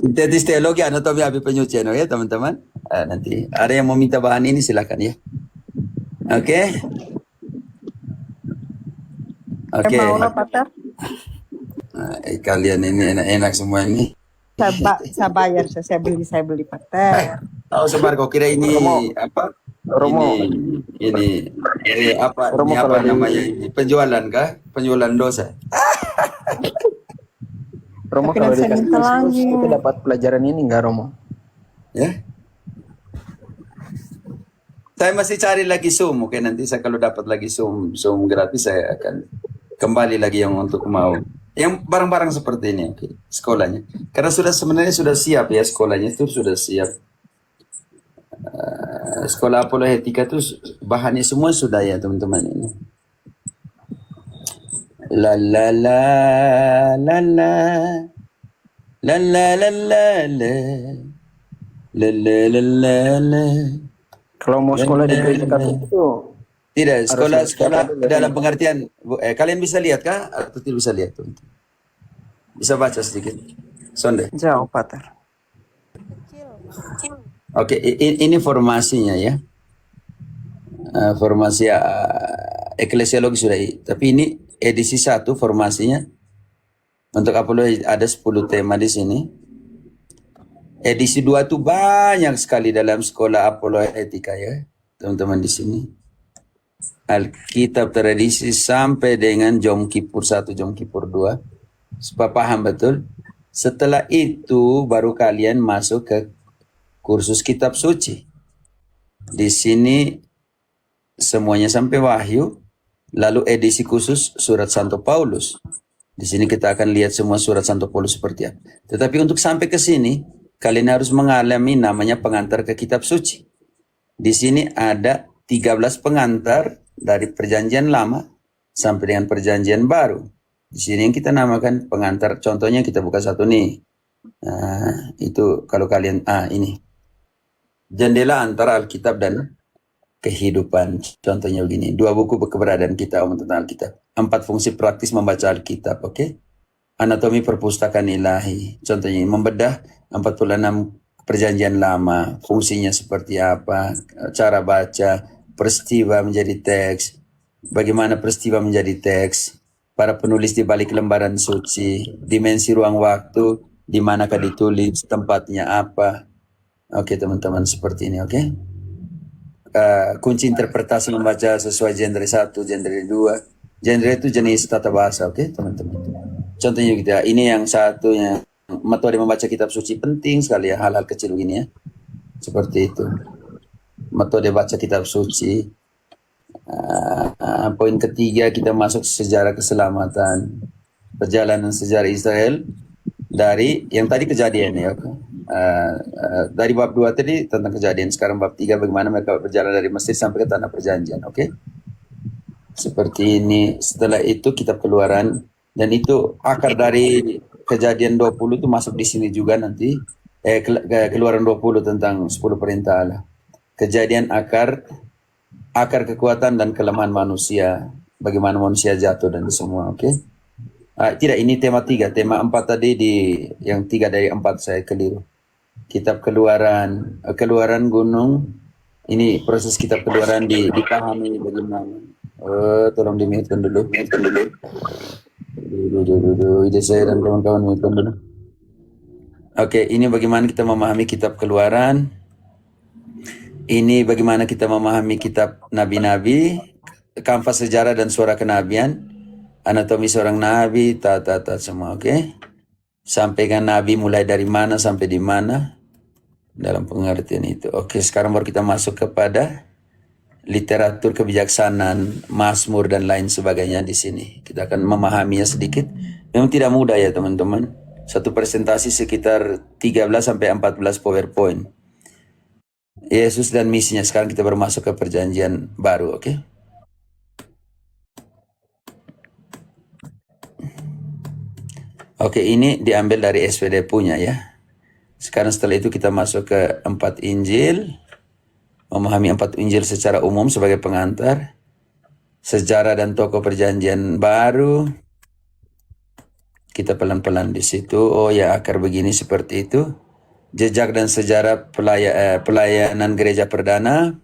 Sintetis teologi anatomi api penyucian, ya teman-teman. Nanti ada yang mau minta bahan ini silakan ya. Oke. Oke. Kalian ini enak-enak semua ini. Saya bayar, saya beli Pater. Oh, Semar, kau kira ini apa? Romo. Ini apa? Romo, Ini apa kalau namanya? Penjualan kah? Penjualan dosa. Romo Tapi kalau nanti saya dikasih minta Yesus lagi. itu dapat pelajaran ini enggak Romo? Ya. Saya masih cari lagi Zoom. Oke, nanti saya kalau dapat lagi Zoom gratis saya akan kembali lagi yang untuk mau yang barang-barang seperti ini, oke, sekolahnya. Karena sebenarnya sudah siap ya sekolahnya itu sudah siap. Sekolah apologetika itu bahannya semua sudah ya teman-teman ini. La la la la la la la la la la la la la la la. Kalau mau sekolah di gereja Katolik itu Tidak, harus sekolah dulu, dalam Romo. pengertian kalian bisa lihat kah atau tidak bisa lihat tuh? Bisa baca sedikit. Sonde. Jauh, Pater. Oke, ini formasinya ya. Formasi eklesiologi sudah. Tapi ini edisi 1 formasinya. Untuk apologi ada 10 tema di sini. Edisi 2 tuh banyak sekali dalam sekolah apologetika ya, teman-teman di sini. Alkitab tradisi sampai dengan Jom Kippur 1, Jom Kippur 2. Supaya paham betul. Setelah itu baru kalian masuk ke kursus kitab suci. Di sini semuanya sampai Wahyu, lalu edisi khusus surat Santo Paulus. Di sini kita akan lihat semua surat Santo Paulus seperti apa. Tetapi untuk sampai ke sini, kalian harus mengalami namanya pengantar ke kitab suci. Di sini ada 13 pengantar dari perjanjian lama sampai dengan perjanjian baru. Di sini yang kita namakan pengantar, contohnya kita buka satu nih. Nah, itu kalau kalian, ini. Jendela antara Alkitab dan kehidupan. Contohnya begini, 2 buku keberadaan kita tentang Alkitab. 4 fungsi praktis membaca Alkitab, oke? Anatomi perpustakaan ilahi. Contohnya membedah 46 perjanjian lama, fungsinya seperti apa, cara baca, peristiwa menjadi teks, bagaimana peristiwa menjadi teks, para penulis di balik lembaran suci, dimensi ruang waktu, di manakah ditulis, tempatnya apa. Oke teman-teman, seperti ini, oke? Kunci interpretasi membaca sesuai genre 1, genre 2. Genre itu jenis tata bahasa, oke teman-teman. Contohnya kita, ini yang satunya, metode membaca kitab suci penting sekali ya, hal-hal kecil begini ya. Seperti itu. Metode baca kitab suci. Poin ketiga, kita masuk sejarah keselamatan. Perjalanan sejarah Israel dari yang tadi kejadian ya. Dari bab 2 tadi tentang kejadian, sekarang bab 3 bagaimana mereka berjalan dari Mesir sampai ke tanah perjanjian, oke? Seperti ini. Setelah itu kitab Keluaran, dan itu akar dari kejadian 20 itu masuk di sini juga nanti. Keluaran 20 tentang 10 perintah Allah. Kejadian akar kekuatan dan kelemahan manusia, bagaimana manusia jatuh dan semua, oke? Tidak, ini tema 3, tema 4 tadi yang 3 dari 4 saya keliru. Kitab Keluaran, Keluaran gunung, ini proses kitab Keluaran dipahami bagaimana. Tolong di-mute dulu. Ide saya dan kawan-kawan mute dulu. Oke, ini bagaimana kita memahami kitab Keluaran. Ini bagaimana kita memahami kitab nabi-nabi, kanvas sejarah dan suara kenabian, anatomi seorang nabi, semua, oke? Sampaikan nabi mulai dari mana sampai di mana dalam pengertian itu. Oke, sekarang baru kita masuk kepada literatur kebijaksanaan, Mazmur dan lain sebagainya di sini. Kita akan memahaminya sedikit. Memang tidak mudah ya teman-teman. Satu presentasi sekitar 13 sampai 14 PowerPoint. Yesus dan misinya. Sekarang kita baru masuk ke perjanjian baru, oke? Oke, ini diambil dari SPD punya ya. Sekarang setelah itu kita masuk ke 4 Injil. Memahami 4 Injil secara umum sebagai pengantar. Sejarah dan tokoh perjanjian baru. Kita pelan-pelan di situ. Oh ya, akar begini seperti itu. Jejak dan sejarah pelayanan gereja perdana.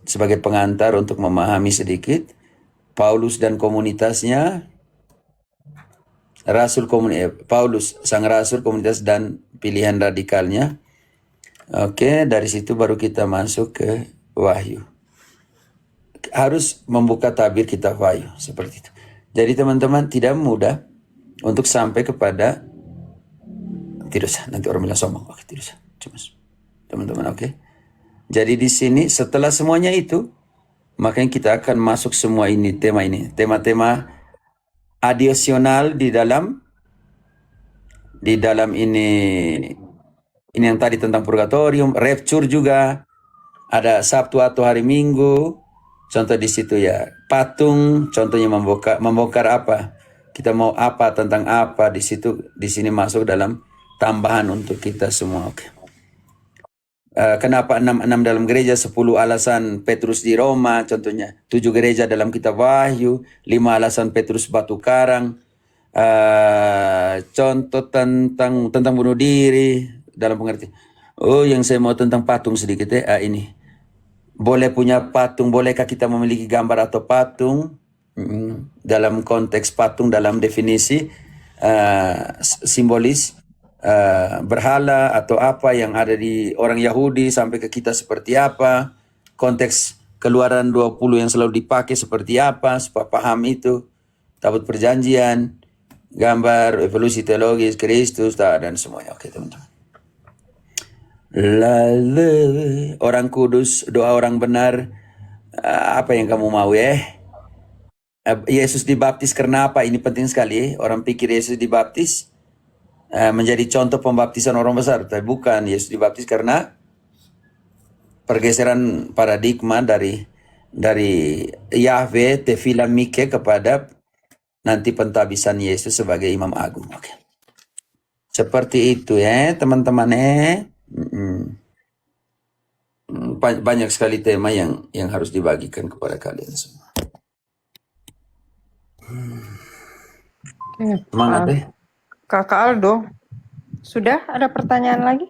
Sebagai pengantar untuk memahami sedikit. Paulus dan komunitasnya. Paulus, sang rasul, komunitas dan pilihan radikalnya. Oke, dari situ baru kita masuk ke Wahyu. Harus membuka tabir kitab Wahyu, seperti itu. Jadi teman-teman tidak mudah untuk sampai kepada tidak usah, nanti orang bilang sombong. Oke, tidak usah. Cuma teman-teman, oke. Jadi di sini setelah semuanya itu, makanya kita akan masuk semua ini, tema-tema adisional di dalam ini yang tadi tentang purgatorium, rapture juga, ada Sabtu atau hari Minggu. Contoh di situ ya, patung, contohnya membongkar apa? Kita mau apa tentang apa di situ, di sini masuk dalam tambahan untuk kita semua. Oke. Kenapa 6 dalam gereja, 10 alasan Petrus di Roma, contohnya 7 gereja dalam kitab Wahyu, 5 alasan Petrus batu karang, contoh tentang bunuh diri dalam pengertian. Oh, yang saya mau tentang patung sedikit ya, ini. Boleh punya patung, bolehkah kita memiliki gambar atau patung? Dalam konteks patung, dalam definisi simbolis berhala atau apa yang ada di orang Yahudi sampai ke kita seperti apa, konteks Keluaran 20 yang selalu dipakai seperti apa, supaya paham itu, tabut perjanjian, gambar evolusi teologis Kristus dan semuanya. Oke teman-teman. Lalu orang kudus, doa orang benar, apa yang kamu mau ya? Yesus dibaptis karena apa? Ini penting sekali. Orang pikir Yesus dibaptis menjadi contoh pembaptisan orang besar, tapi bukan. Yesus dibaptis karena pergeseran paradigma dari Yahweh Tefillah Mike kepada nanti pentabisan Yesus sebagai Imam Agung. Oke. Seperti itu ya teman-teman banyak sekali tema yang harus dibagikan kepada kalian semua. Semangat deh. Kakak Aldo, sudah ada pertanyaan lagi?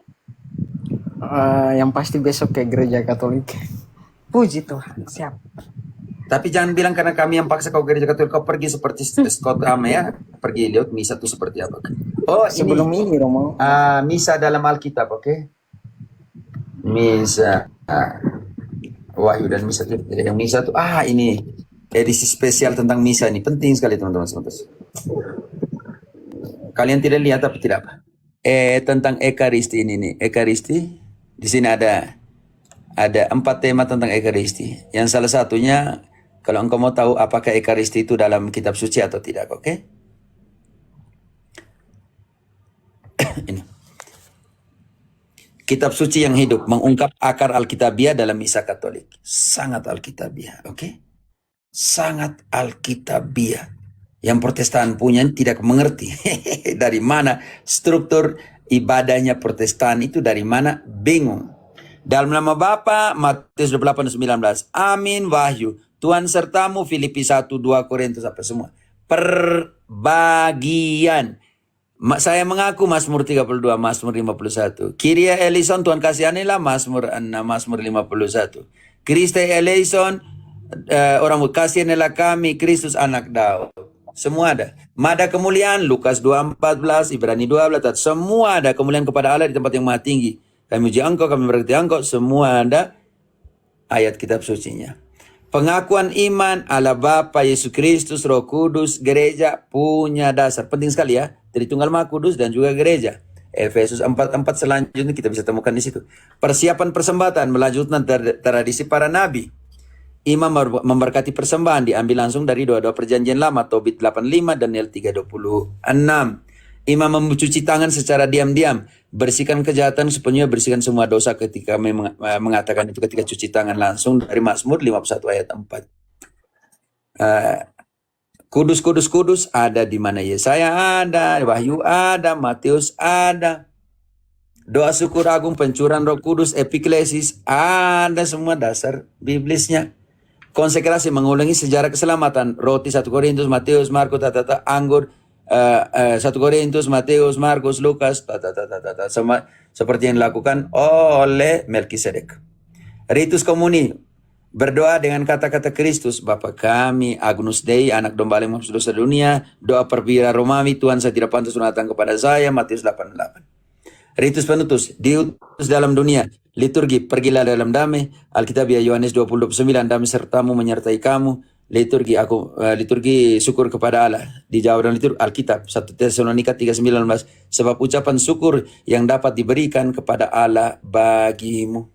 Yang pasti besok ke gereja Katolik. Puji Tuhan, siap. Tapi jangan bilang karena kami yang paksa kau gereja Katolik, kau pergi seperti Scott Ame ya, pergi lihat misa itu seperti apa. Oh, Sebelum ini Romo. Misa dalam Alkitab, oke? Misa Wahyu dan misa itu, yang misa itu ini edisi spesial tentang misa ini penting sekali teman-teman. Kalian tidak lihat tapi tidak apa. Tentang Ekaristi ini nih. Ekaristi di sini ada 4 tema tentang Ekaristi. Yang salah satunya kalau engkau mau tahu apakah Ekaristi itu dalam kitab suci atau tidak, oke? Ini. Kitab suci yang hidup mengungkap akar Alkitabiah dalam misa Katolik. Sangat Alkitabiah, oke? Sangat Alkitabiah. Yang Protestan punya tidak mengerti dari mana struktur ibadahnya Protestan itu, dari mana, bingung. Dalam nama Bapa, Matius 28:19. Amin, Wahyu. Tuhan sertamu, Filipi 1, 2 Korintus, apa semua. Perbagian. Saya mengaku, Mazmur 32, Mazmur 51. Kyrie eleison, Tuhan kasihanilah, Mazmur 6, Mazmur 51. Christe eleison, orang kasihanilah kami, Kristus anak Daud. Semua ada. Mada kemuliaan, Lukas 2:14, Ibrani 12, semua ada kemuliaan kepada Allah di tempat yang maha tinggi. Kami uji engkau, kami berkati engkau, semua ada ayat kitab sucinya. Pengakuan iman Allah Bapa, Yesus Kristus, Roh Kudus, gereja punya dasar. Penting sekali ya. Tritunggal Maha Kudus dan juga gereja. Efesus 4:4 selanjutnya kita bisa temukan di situ. Persiapan persembahatan melanjutkan tradisi para nabi. Imam memberkati persembahan diambil langsung dari doa-doa perjanjian lama, Tobit 85 dan Daniel 3:26. Imam mencuci tangan secara diam-diam, bersihkan kejahatan sepenuhnya, bersihkan semua dosa ketika mengatakan itu ketika cuci tangan langsung dari Mazmur 51 ayat 4. Kudus ada di mana? Yesaya ada, Wahyu ada, Matius ada. Doa syukur agung, pencurahan Roh Kudus, epiklesis ada, semua dasar biblisnya. Konsekrasi mengulangi sejarah keselamatan, roti 1 Korintus, Matius, Markus, anggur 1 Korintus, Matius, Markus, Lukas, sama seperti yang dilakukan oleh Melkisedek. Ritus komuni, berdoa dengan kata-kata Kristus, Bapa kami, Agnus Dei, anak domba yang menghapus dosa dunia, doa perwira Romawi, Tuhan saya tidak pantas datang kepada saya, Matius 8:8. Ritus penutus, diutus dalam dunia, liturgi, pergilah dalam damai, Alkitabiah Yohanes 20:29, damai sertamu menyertai kamu, liturgi syukur kepada Allah dijawab dalam liturgi Alkitab 1 Tesalonika 3:19 sebab ucapan syukur yang dapat diberikan kepada Allah bagimu.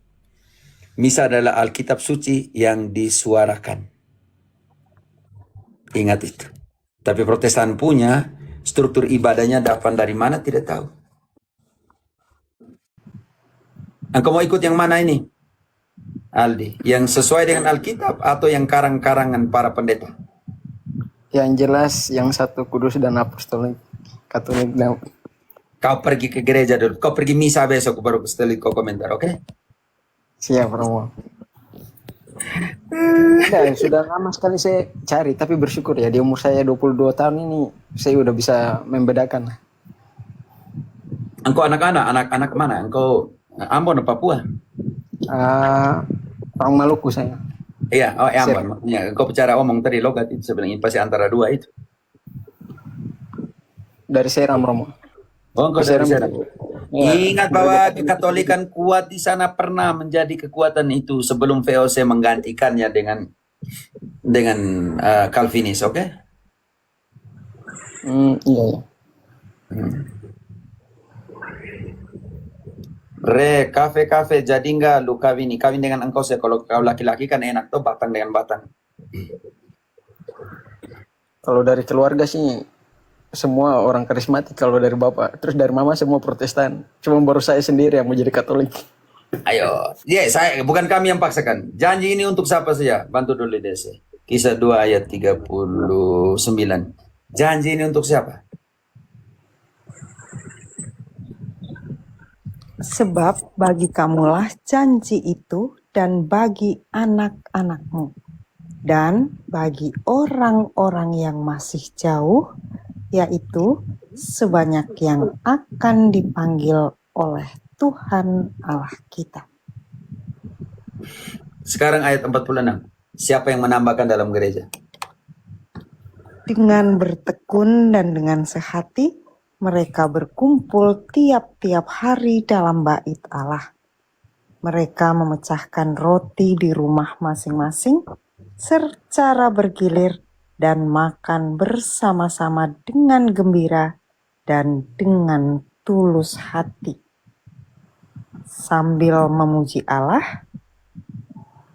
Misa adalah Alkitab suci yang disuarakan. Ingat itu. Tapi Protestan punya struktur ibadahnya dapat dari mana tidak tahu. Engkau mau ikut yang mana ini, Aldi? Yang sesuai dengan Alkitab atau yang karang-karangan para pendeta? Yang jelas yang satu kudus dan apostolik, Katolik dan Kau pergi ke gereja dulu. Kau pergi misa besok baru setelah kau komentar, oke? siap Romo. Ya, sudah lama sekali saya cari, tapi bersyukur ya di umur saya 22 tahun ini saya udah bisa membedakan. Engkau anak-anak mana? Engkau Ambon atau Papua? Orang Maluku saya. Iya, Ambon. Makanya engkau bicara omong tadi logat itu sebenarnya pasti antara dua itu. Dari Seram Romo. Oh, engkau dari sana. Ya, Ingat bahwa kekatolikan kuat di sana pernah menjadi kekuatan itu sebelum VOC menggantikannya dengan Calvinis, oke? Iya ya. Kafe jadi enggak lu kawin dengan engkau saya kalau kau laki-laki kan enak tuh batang dengan batang. Kalau dari keluarga sih semua orang karismatik, kalau dari bapak, terus dari mama semua Protestan. Cuma baru saya sendiri yang mau jadi Katolik. Ayo, saya bukan kami yang paksakan. Janji ini untuk siapa saja? Bantu dulu DC. Kisah 2 ayat 39. Janji ini untuk siapa? Sebab bagi kamulah janji itu dan bagi anak-anakmu dan bagi orang-orang yang masih jauh, yaitu sebanyak yang akan dipanggil oleh Tuhan Allah kita. Sekarang ayat 46. Siapa yang menambahkan dalam gereja? Dengan bertekun dan dengan sehati, mereka berkumpul tiap-tiap hari dalam bait Allah. Mereka memecahkan roti di rumah masing-masing secara bergilir dan makan bersama-sama dengan gembira dan dengan tulus hati, sambil memuji Allah,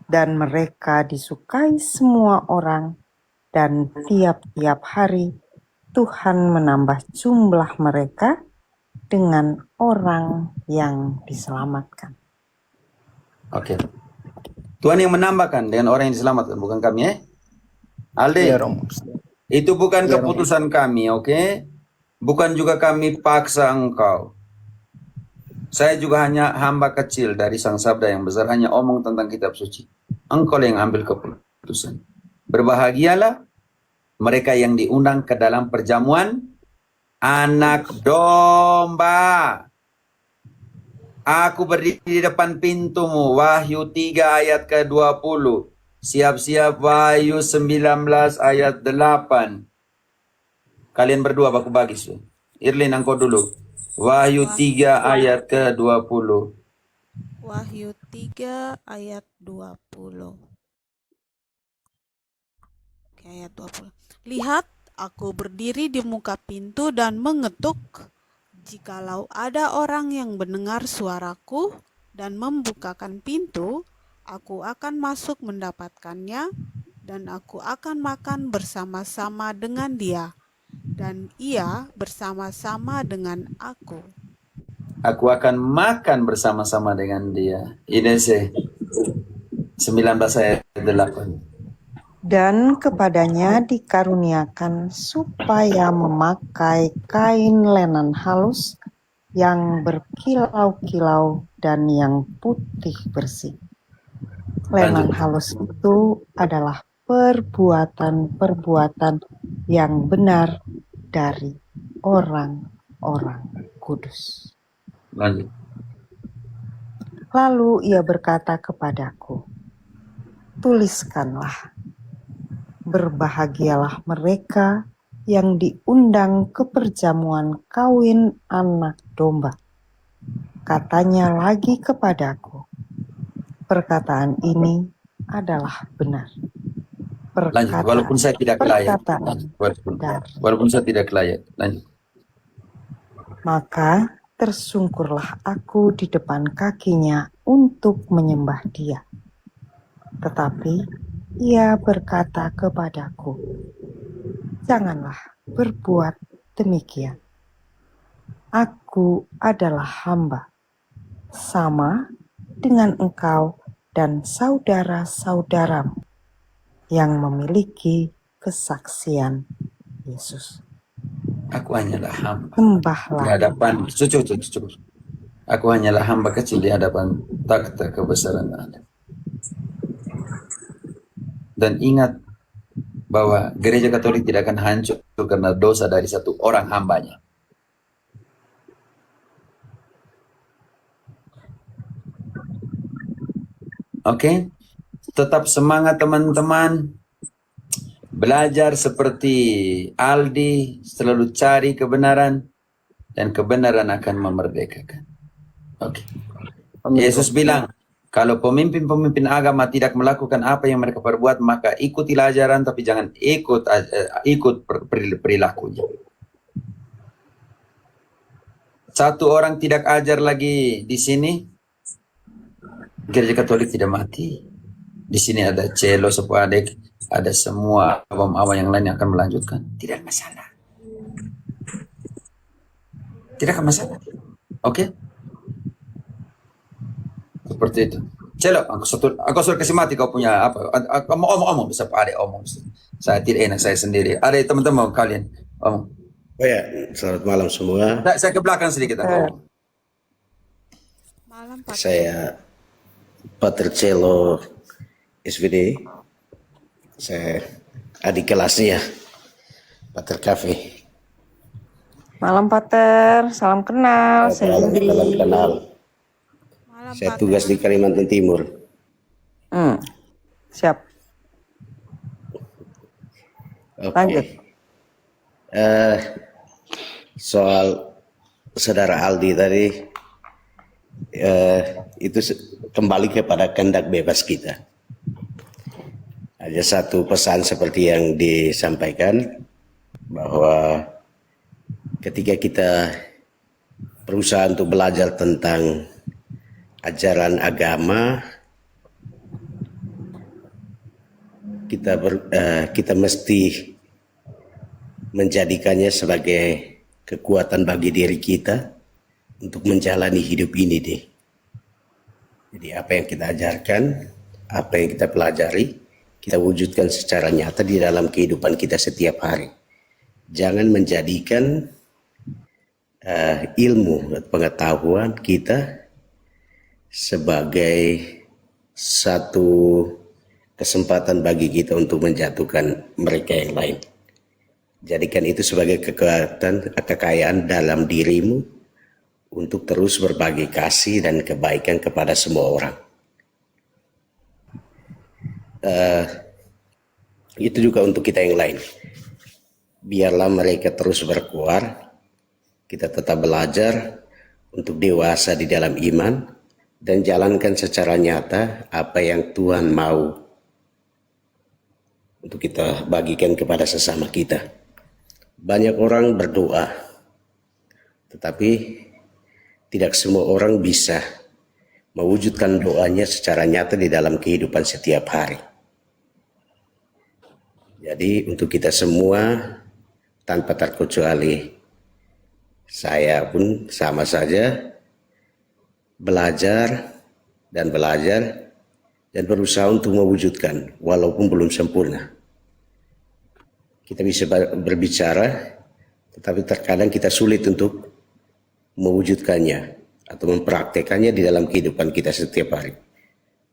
dan mereka disukai semua orang, dan tiap-tiap hari Tuhan menambah jumlah mereka dengan orang yang diselamatkan. Oke. Tuhan yang menambahkan dengan orang yang diselamatkan, bukan kami ya? Alde, Iya Romo. itu bukan Iya, keputusan kami, oke? Bukan juga kami paksa engkau. Saya juga hanya hamba kecil dari Sang Sabda yang besar, hanya omong tentang kitab suci. Engkau yang ambil keputusan. Berbahagialah mereka yang diundang ke dalam perjamuan anak domba. Aku berdiri di depan pintumu. Wahyu 3 ayat ke-20. Siap-siap Wahyu 19 ayat 8. Kalian berdua baku bagi. Irlin engkau dulu. Wahyu 3 ayat ke-20. Wahyu 3 ayat 20. Oke, ayat 20. Lihat, aku berdiri di muka pintu dan mengetuk. Jikalau ada orang yang mendengar suaraku dan membukakan pintu, aku akan masuk mendapatkannya, dan aku akan makan bersama-sama dengan dia, dan ia bersama-sama dengan aku. Aku akan makan bersama-sama dengan dia. Ini sih 19 ayat 8. Dan kepadanya dikaruniakan supaya memakai kain lenan halus yang berkilau-kilau dan yang putih bersih. Lenan halus itu adalah perbuatan-perbuatan yang benar dari orang-orang kudus. Lanjut. Lalu ia berkata kepadaku, tuliskanlah, berbahagialah mereka yang diundang ke perjamuan kawin anak domba. Katanya lagi kepadaku, perkataan ini adalah benar. Lanjut, walaupun saya tidak layak. perkataan Lanjut, benar. walaupun saya tidak layak. Lanjut. Maka tersungkurlah aku di depan kakinya untuk menyembah dia. Tetapi ia berkata kepadaku, janganlah berbuat demikian. Aku adalah hamba, sama dengan engkau dan saudara-saudaramu yang memiliki kesaksian Yesus. Aku hanyalah hamba di Sembahlah hadapan, cukup. Aku hanyalah hamba kecil di hadapan takhta kebesaran Allah. Dan ingat bahwa gereja Katolik tidak akan hancur karena dosa dari satu orang hambanya. Oke? Tetap semangat teman-teman. Belajar seperti Aldi, selalu cari kebenaran, dan kebenaran akan memerdekakan. Oke. Yesus bilang, kalau pemimpin-pemimpin agama tidak melakukan apa yang mereka perbuat, maka ikutilah ajaran, tapi jangan ikut perilakunya. Satu orang tidak ajar lagi di sini, gereja Katolik tidak mati. Di sini ada Celo, Sepadek, ada semua awam-awam yang lain yang akan melanjutkan. Tidak masalah. Tidak akan masalah. Oke? Seperti itu. Celo, aku suruh kasih mati kau punya apa? Omong bisa Pak Ade omong. Saya tidak enak saya sendiri. Ada teman-teman kalian omong. Oh ya, selamat malam semua. Saya ke belakang sedikit. Malam Pak. Saya Pater Celo SVD. Saya adik kelasnya Pater Cafe. malam Pater, salam kenal, saya Salam Indri. kenal. Malam Saya Pak. tugas di Kalimantan Timur. Siap, Oke. lanjut. Soal saudara Aldi tadi, itu kembali kepada kehendak bebas kita. Ada satu pesan seperti yang disampaikan bahwa ketika kita berusaha untuk belajar tentang ajaran agama, kita mesti menjadikannya sebagai kekuatan bagi diri kita untuk menjalani hidup ini deh. Jadi apa yang kita ajarkan, apa yang kita pelajari, kita wujudkan secara nyata di dalam kehidupan kita setiap hari. Jangan menjadikan ilmu dan pengetahuan kita sebagai satu kesempatan bagi kita untuk menjatuhkan mereka yang lain. Jadikan itu sebagai kekayaan dalam dirimu untuk terus berbagi kasih dan kebaikan kepada semua orang. Itu juga untuk kita yang lain. Biarlah mereka terus berkuar, kita tetap belajar untuk dewasa di dalam iman dan jalankan secara nyata apa yang Tuhan mau untuk kita bagikan kepada sesama kita. Banyak orang berdoa, tetapi tidak semua orang bisa mewujudkan doanya secara nyata di dalam kehidupan setiap hari. Jadi untuk kita semua tanpa terkecuali saya pun sama saja belajar dan berusaha untuk mewujudkan walaupun belum sempurna. Kita bisa berbicara, tetapi terkadang kita sulit untuk mewujudkannya atau mempraktekannya di dalam kehidupan kita setiap hari.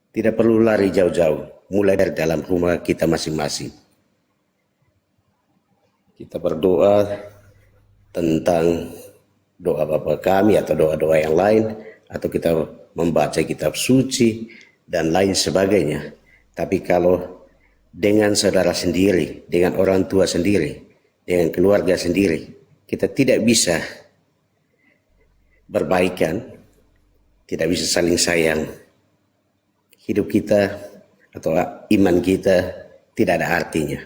Tidak perlu lari jauh-jauh, mulai dari dalam rumah kita masing-masing. Kita berdoa tentang doa Bapa kami atau doa-doa yang lain, atau kita membaca kitab suci dan lain sebagainya. Tapi kalau dengan saudara sendiri, dengan orang tua sendiri, dengan keluarga sendiri, kita tidak bisa berbaikan, tidak bisa saling sayang, hidup kita atau iman kita tidak ada artinya.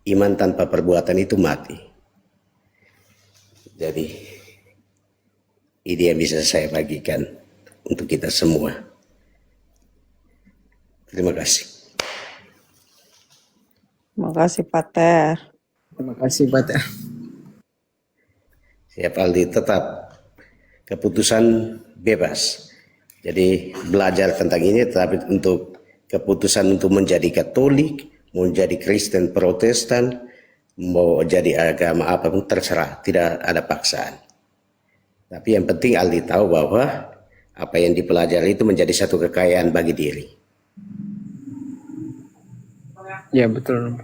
Iman tanpa perbuatan itu mati. Jadi ini yang bisa saya bagikan untuk kita semua. Terima kasih. Terima kasih, Pater. Terima kasih, Pak. Siap Aldi, tetap keputusan bebas. Jadi belajar tentang ini, tetapi untuk keputusan untuk menjadi Katolik, mau jadi Kristen Protestan, mau jadi agama apapun terserah, tidak ada paksaan. Tapi yang penting Aldi tahu bahwa apa yang dipelajari itu menjadi satu kekayaan bagi diri. Ya, betul.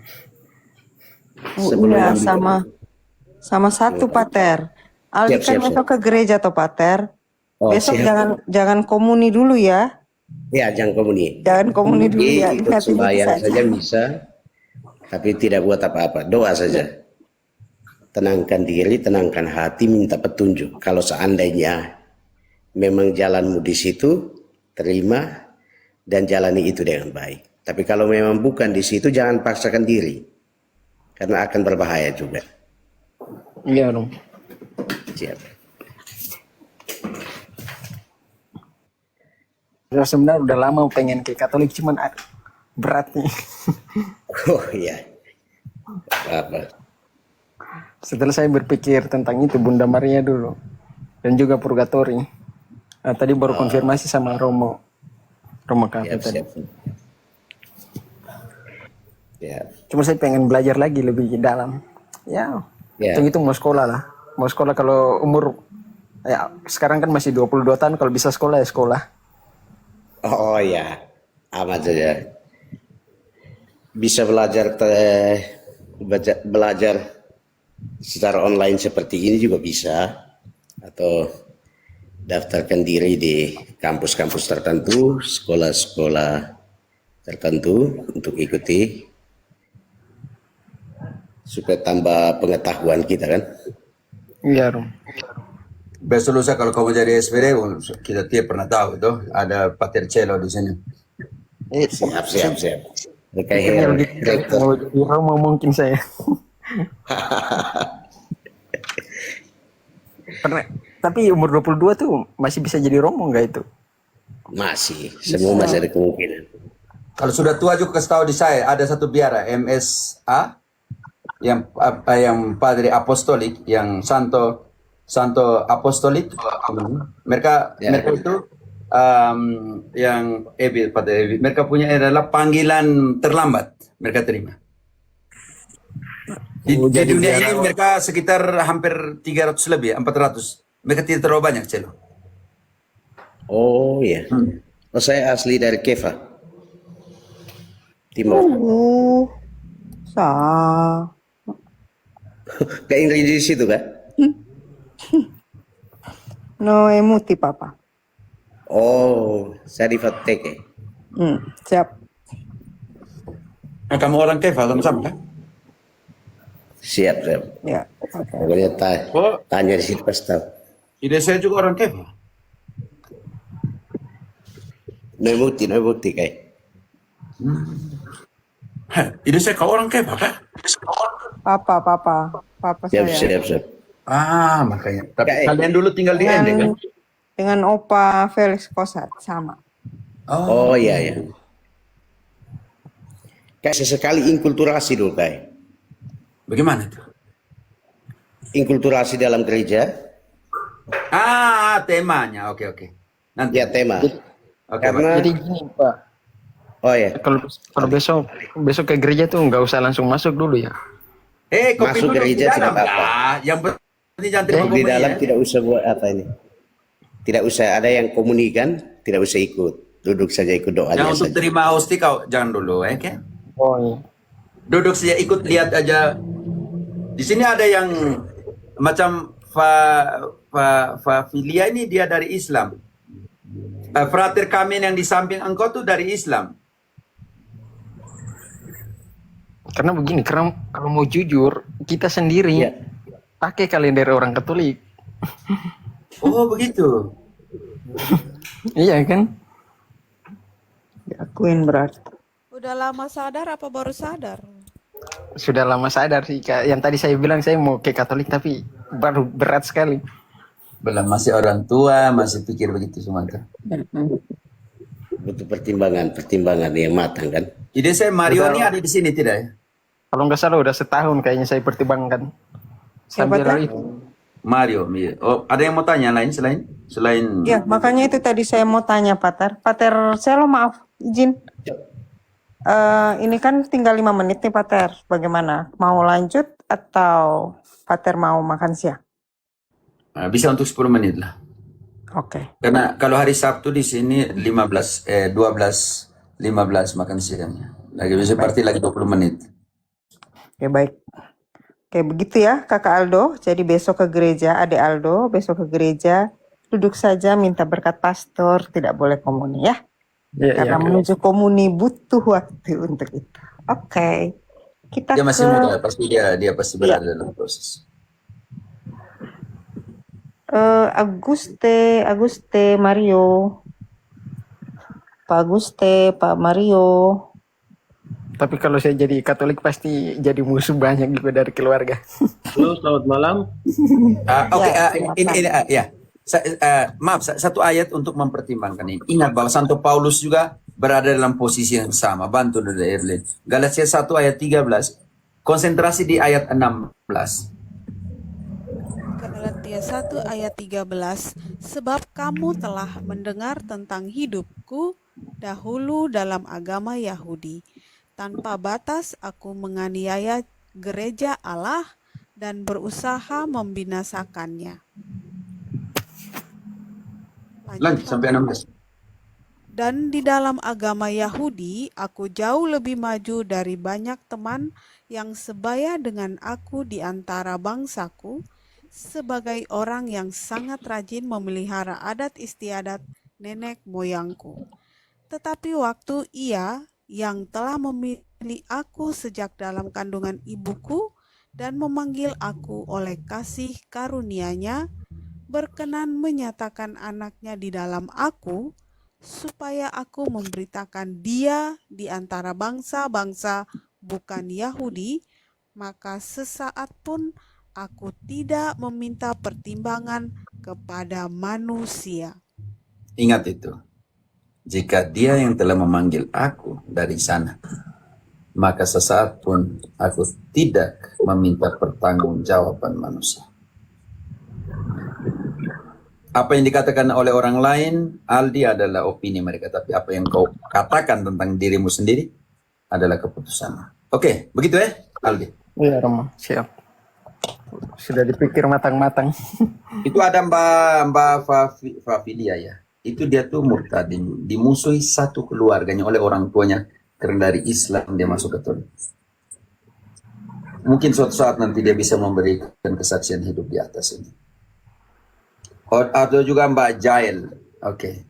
Oh, Sebelum iya, ambil- sama satu, Pater. Aldi Siap, kan siap, besok ke gereja toh, Pater. Oh, Besok siap. jangan komuni dulu ya. Ya, jangan komuni. Jangan komuni dulu ya. Ikut Ingat itu sembahyang saja. saja bisa, tapi tidak buat apa-apa. Doa saja. Tenangkan diri, tenangkan hati, minta petunjuk. Kalau seandainya memang jalanmu di situ, terima dan jalani itu dengan baik. Tapi kalau memang bukan di situ, jangan paksakan diri, karena akan berbahaya juga. Iya, Rom. Siap. Ya, sebenarnya udah lama pengen ke Katolik, cuman berat nih. Oh iya. Apa? Setelah saya berpikir tentang itu, Bunda Maria dulu. Dan juga Purgatori. Nah, tadi baru konfirmasi sama Romo Cafe Siap, tadi. siap. Siap. Cuma saya pengen belajar lagi lebih dalam. Ya, Ya. itu mau sekolah lah. Mau sekolah kalau umur, ya sekarang kan masih 22 tahun, kalau bisa sekolah ya sekolah. Oh ya, amat saja. Bisa belajar secara online seperti ini juga bisa, atau daftarkan diri di kampus-kampus tertentu, sekolah-sekolah tertentu untuk ikuti supaya tambah pengetahuan kita kan. Iya, Rom. Besok lusa kalau kau mau jadi SPD, kita tiap pernah tahu itu ada Pater Celo di sini. Siap. Pikirnya begitu, mau jadi Romo mungkin saya. Pernah, tapi umur 22 tuh masih bisa jadi Romo nggak itu? Masih, semua masih ada kemungkinan. Kalau sudah tua juga kasih tahu di saya, ada satu biara MSA yang Padre Apostolik, yang Santo Apostolik. Mereka itu yang Padre Ebi, mereka punya adalah panggilan terlambat, mereka terima. Di dunia ini mereka sekitar hampir 300 lebih, 400. Mereka tidak terlalu banyak, Celo. Oh iya. Oh, saya asli dari Kefa, Timur. Sah. Kayak Inggris di situ kan? No emuti, Papa. Oh, saya di Fateke. Siap. Nah, kamu orang Kefa, sama-sama kan? Siap. Ya. Pokoknya tanya di situ pasti tahu. Ide saya juga orang Kefa. No bukti kayak. Ide saya kau orang Kefa kan? Papa saya. Siap. Ah, makanya. Tapi Kayak- kalian dulu tinggal di Ende kan? Dengan Opa Felix Kosat sama. Oh iya. Kayak sesekali inkulturasi dulu kayak. Bagaimana itu? Inkulturasi dalam gereja. Ah, temanya. Oke. Nanti. Ya tema. Oke, Karena Jadi gini, Pak. oh ya, Kalau besok ke gereja tuh nggak usah langsung masuk dulu ya. kopi masuk dulu gereja di tidak dalam. apa-apa. Ya, yang penting jangan terima di komuni, dalam ya. tidak usah buat apa ini. Tidak usah ada yang komunikan, tidak usah ikut. Duduk saja ikut doanya Yang untuk saja. terima hosti kau jangan dulu, oke? Oh iya. Duduk saja ikut lihat aja. Di sini ada yang macam Filia ini dia dari Islam. Frater Kamin yang di samping engkau tuh dari Islam. Karena begini, karena kalau mau jujur, kita sendiri Ya. pakai kalender orang Katolik. Oh begitu. Iya kan? Diakuin berarti. Udah lama sadar apa baru sadar? Sudah lama sadar sih, Kak. Yang tadi saya bilang saya mau ke Katolik tapi baru berat sekali. Belum, masih orang tua, masih pikir begitu semua. Butuh pertimbangan yang matang kan. Jadi saya Mario Udah. ini ada di sini tidak ya? Kalau nggak salah udah setahun kayaknya saya pertimbangkan. Sambil Pak? itu. Mario, iya. Oh, ada yang mau tanya lain selain Ya, makanya itu tadi saya mau tanya, Pater. Pater, saya maaf, izin. Ini kan tinggal 5 menit nih, Pater. Bagaimana? Mau lanjut atau Pater mau makan siang? bisa untuk 10 menit lah. Oke. Karena kalau hari Sabtu di sini 12:15 makan siangnya. Lagi bisa party lagi 20 menit. Oke, baik. Oke, begitu ya, Kakak Aldo. Jadi besok ke gereja, Adik Aldo, besok ke gereja. Duduk saja, minta berkat pastor, tidak boleh komuni ya. Iya, Karena iya. menuju komuni butuh waktu untuk itu. Oke. Kita Dia masih ke muda, pasti dia pasti berada dalam proses. Aguste Mario. Pak Aguste, Pak Mario. Tapi kalau saya jadi Katolik pasti jadi musuh banyak juga dari keluarga. Halo, selamat malam. Oke, Ya, ini ya. Maaf, satu ayat untuk mempertimbangkan ini. Ingat bahwa Santo Paulus juga berada dalam posisi yang sama. Bantu dari Erlin. Galatia 1 ayat 13. Konsentrasi di ayat 16. Galatia 1 ayat 13, sebab kamu telah mendengar tentang hidupku dahulu dalam agama Yahudi. Tanpa batas aku menganiaya gereja Allah dan berusaha membinasakannya. Lanjut sampai 16. Dan di dalam agama Yahudi, aku jauh lebih maju dari banyak teman yang sebaya dengan aku di antara bangsaku, sebagai orang yang sangat rajin memelihara adat istiadat nenek moyangku. Tetapi waktu Ia yang telah memilih aku sejak dalam kandungan ibuku dan memanggil aku oleh kasih karunia-Nya, berkenan menyatakan anaknya di dalam aku, supaya aku memberitakan Dia di antara bangsa-bangsa bukan Yahudi, maka sesaat pun aku tidak meminta pertimbangan kepada manusia. Ingat itu. Jika Dia yang telah memanggil aku dari sana, maka sesaat pun aku tidak meminta pertanggungjawaban manusia. Apa yang dikatakan oleh orang lain, Aldi, adalah opini mereka. Tapi apa yang kau katakan tentang dirimu sendiri adalah keputusan. Oke, begitu ya, Aldi? Iya, Romo. Siap. Sudah dipikir matang-matang. Itu ada Mbak Fafilia ya. Itu dia tuh murtad, dimusuhi satu keluarganya oleh orang tuanya karena dari Islam dia masuk Katolik. Mungkin suatu saat nanti dia bisa memberikan kesaksian hidup di atas ini. Atau juga Mbak Jael. Oke.